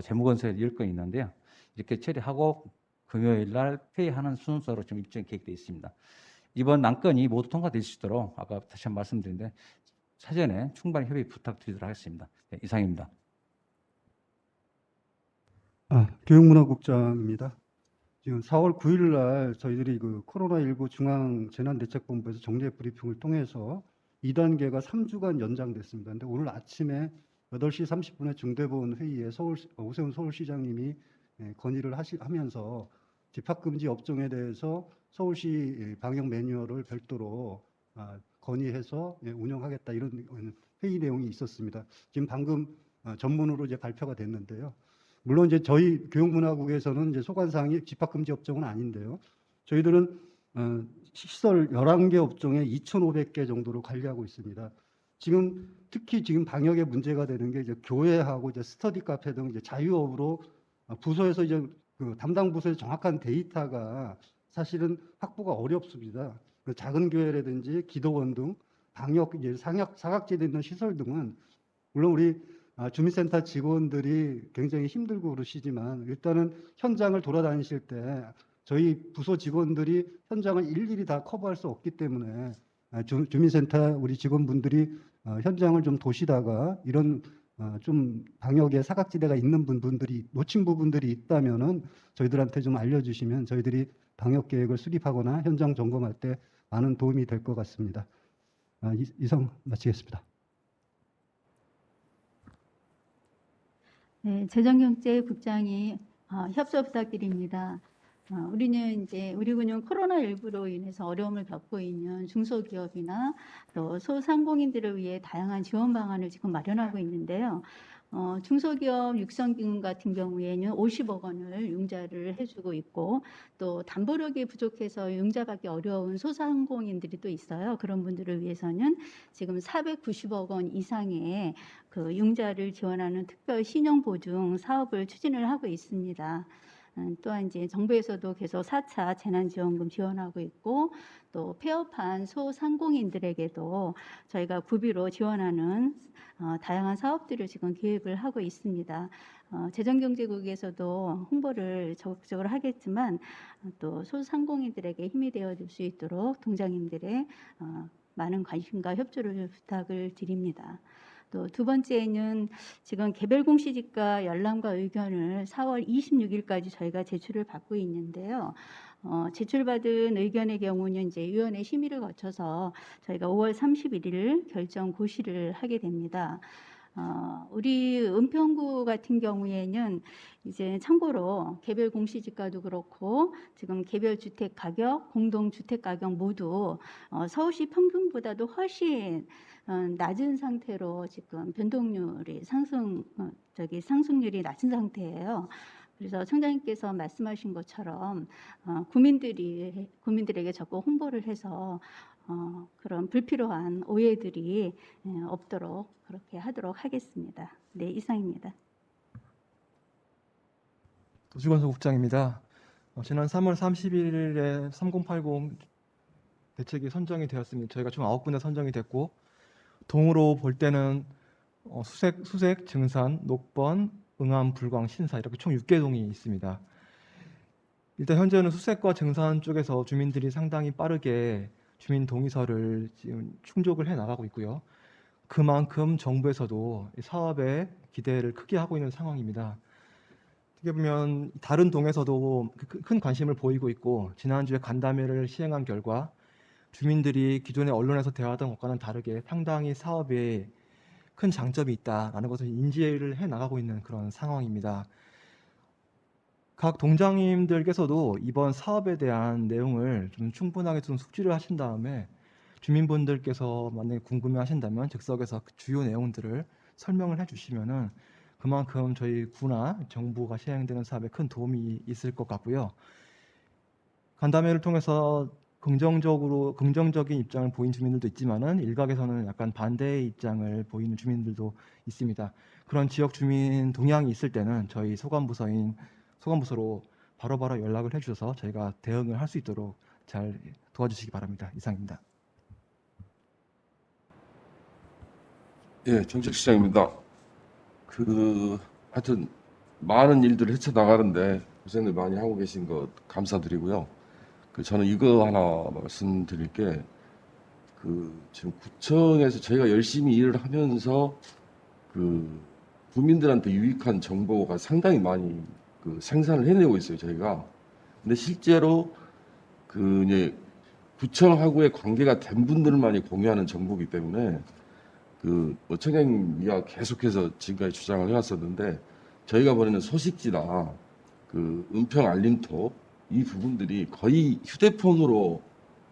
재무건설 10건 있는데요. 이렇게 처리하고 금요일 날 회의하는 순서로 좀 일정 계획되어 있습니다. 이번 안건이 모두 통과될 수 있도록 아까 다시 한번 말씀드렸는데 사전에 충분히 협의 부탁드리도록 하겠습니다. 네, 이상입니다. 교육문화국장입니다. 지금 4월 9일 날 저희들이 그 코로나19 중앙재난대책본부에서 정례 브리핑을 통해서 2단계가 3주간 연장됐습니다. 근데 오늘 아침에 8시 30분에 중대본 회의에 오세훈 서울시장님이 건의를 하면서 집합금지 업종에 대해서 서울시 방역 매뉴얼을 별도로 건의해서 운영하겠다 이런 회의 내용이 있었습니다. 지금 방금 전문으로 이제 발표가 됐는데요. 물론 이제 저희 교육문화국에서는 이제 소관사항이 집합금지 업종은 아닌데요. 저희들은 시설 11개 업종에 2,500개 정도로 관리하고 있습니다. 지금 특히 지금 방역에 문제가 되는 게 이제 교회하고 이제 스터디 카페 등 이제 자유업으로 부서에서 이제 그 담당 부서의 정확한 데이터가 사실은 확보가 어렵습니다. 그 작은 교회라든지 기도원 등 방역 이제 사각지대에 있는 시설 등은 물론 우리 주민센터 직원들이 굉장히 힘들고 그러시지만 일단은 현장을 돌아다니실 때 저희 부서 직원들이 현장을 일일이 다 커버할 수 없기 때문에 주민센터 우리 직원분들이 현장을 좀 도시다가 이런 좀 방역에 사각지대가 있는 분들이 놓친 부분들이 있다면은 저희들한테 좀 알려주시면 저희들이 방역 계획을 수립하거나 현장 점검할 때 많은 도움이 될 것 같습니다. 이상 마치겠습니다. 네, 재정경제국장이 협조 부탁드립니다. 우리군은 코로나19로 인해서 어려움을 겪고 있는 중소기업이나 또 소상공인들을 위해 다양한 지원 방안을 지금 마련하고 있는데요. 중소기업 육성기금 같은 경우에는 50억 원을 융자를 해주고 있고 또 담보력이 부족해서 융자받기 어려운 소상공인들이 또 있어요. 그런 분들을 위해서는 지금 490억 원 이상의 그 융자를 지원하는 특별 신용보증 사업을 추진을 하고 있습니다. 또한 이제 정부에서도 계속 4차 재난지원금 지원하고 있고 또 폐업한 소상공인들에게도 저희가 구비로 지원하는 다양한 사업들을 지금 계획을 하고 있습니다. 재정경제국에서도 홍보를 적극적으로 하겠지만 또 소상공인들에게 힘이 되어줄 수 있도록 동장님들의 많은 관심과 협조를 부탁을 드립니다. 또 두 번째는 지금 개별 공시지가 열람과 의견을 4월 26일까지 저희가 제출을 받고 있는데요. 제출받은 의견의 경우는 이제 위원회 심의를 거쳐서 저희가 5월 31일 결정 고시를 하게 됩니다. 우리 은평구 같은 경우에는 이제 참고로 개별 공시지가도 그렇고 지금 개별 주택 가격, 공동 주택 가격 모두 서울시 평균보다도 훨씬 낮은 상태로 지금 변동률이 상승률이 낮은 상태예요. 그래서 청장님께서 말씀하신 것처럼 국민들에게 적극 홍보를 해서 그런 불필요한 오해들이 없도록 그렇게 하도록 하겠습니다. 네, 이상입니다. 도시건설국장입니다. 지난 3월 30일에 3080 대책이 선정이 되었습니다. 저희가 총 9군데 선정이 됐고 동으로 볼 때는 수색, 증산, 녹번, 응암, 불광, 신사 이렇게 총 6개 동이 있습니다. 일단 현재는 수색과 증산 쪽에서 주민들이 상당히 빠르게 주민 동의서를 지금 충족을 해 나가고 있고요. 그만큼 정부에서도 이 사업에 기대를 크게 하고 있는 상황입니다. 어떻게 보면 다른 동에서도 큰 관심을 보이고 있고 지난주에 간담회를 시행한 결과 주민들이 기존의 언론에서 대화하던 것과는 다르게 상당히 사업에 큰 장점이 있다라는 것을 인지를 해 나가고 있는 그런 상황입니다. 각 동장님들께서도 이번 사업에 대한 내용을 좀 충분하게 좀 숙지를 하신 다음에 주민분들께서 만약에 궁금해하신다면 즉석에서 그 주요 내용들을 설명을 해주시면은 그만큼 저희 구나 정부가 시행되는 사업에 큰 도움이 있을 것 같고요. 간담회를 통해서 긍정적인 입장을 보인 주민들도 있지만은 일각에서는 약간 반대의 입장을 보이는 주민들도 있습니다. 그런 지역 주민 동향이 있을 때는 저희 소관부서로 바로바로 연락을 해주셔서 저희가 대응을 할 수 있도록 잘 도와주시기 바랍니다. 이상입니다. 예, 정책시장입니다. 하여튼 많은 일들을 헤쳐나가는데 고생을 많이 하고 계신 것 감사드리고요. 저는 이거 하나 말씀드릴 게, 지금 구청에서 저희가 열심히 일을 하면서 국민들한테 유익한 정보가 상당히 많이 생산을 해내고 있어요, 저희가. 근데 실제로 이제 구청하고의 관계가 된 분들만이 공유하는 정보이기 때문에 청장님이 계속해서 지금까지 주장을 해왔었는데, 저희가 보내는 소식지나 은평 알림톡 이 부분들이 거의 휴대폰으로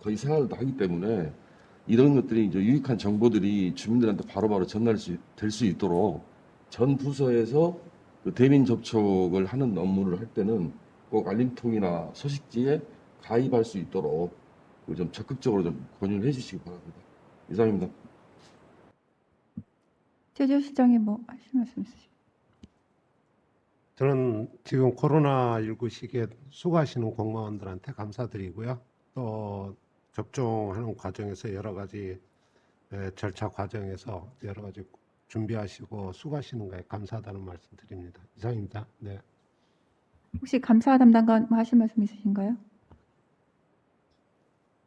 거의 생활을 다 하기 때문에 이런 것들이 이제 유익한 정보들이 주민들한테 바로바로 전달될 수 있도록 전 부서에서 대민 접촉을 하는 업무를 할 때는 꼭 알림통이나 소식지에 가입할 수 있도록 좀 적극적으로 좀 권유를 해주시기 바랍니다. 이상입니다. 최재우 시장님 뭐 하실 말씀 있으시죠? 저는 지금 코로나19 시기에 수고하시는 공무원들한테 감사드리고요. 또 접종하는 과정에서 여러 가지 절차 과정에서 여러 가지 준비하시고 수고하시는 거에 감사하다는 말씀 드립니다. 이상입니다. 네. 혹시 감사 담당관 뭐 하실 말씀 있으신가요?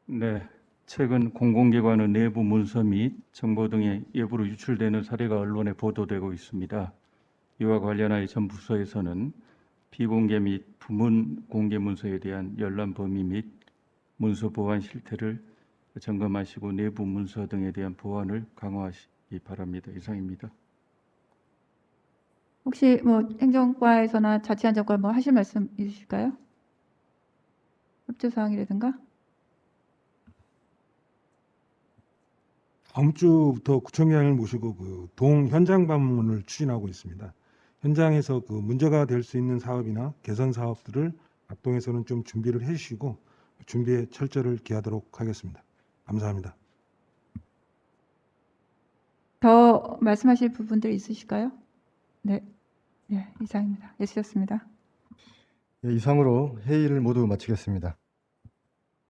네, 최근 공공기관의 내부 문서 및 정보 등의 외부로 유출되는 사례가 언론에 보도되고 있습니다. 이와 관련하여 전 부서에서는 비공개 및 부문 공개 문서에 대한 열람 범위 및 문서 보안 실태를 점검하시고 내부 문서 등에 대한 보안을 강화하시기 바랍니다. 이상입니다. 혹시 뭐 행정과에서나 자치안전과 뭐 하실 말씀 있으실까요? 협조 사항이라든가? 다음 주부터 구청장을 모시고 동 현장 방문을 추진하고 있습니다. 현장에서 문제가 될 수 있는 사업이나 개선 사업들을 악동에서는 좀 준비를 해주시고 준비에 철저를 기하도록 하겠습니다. 감사합니다. 더 말씀하실 부분들 있으실까요? 네, 네, 이상입니다. 예수였습니다. 예, 이상으로 회의를 모두 마치겠습니다.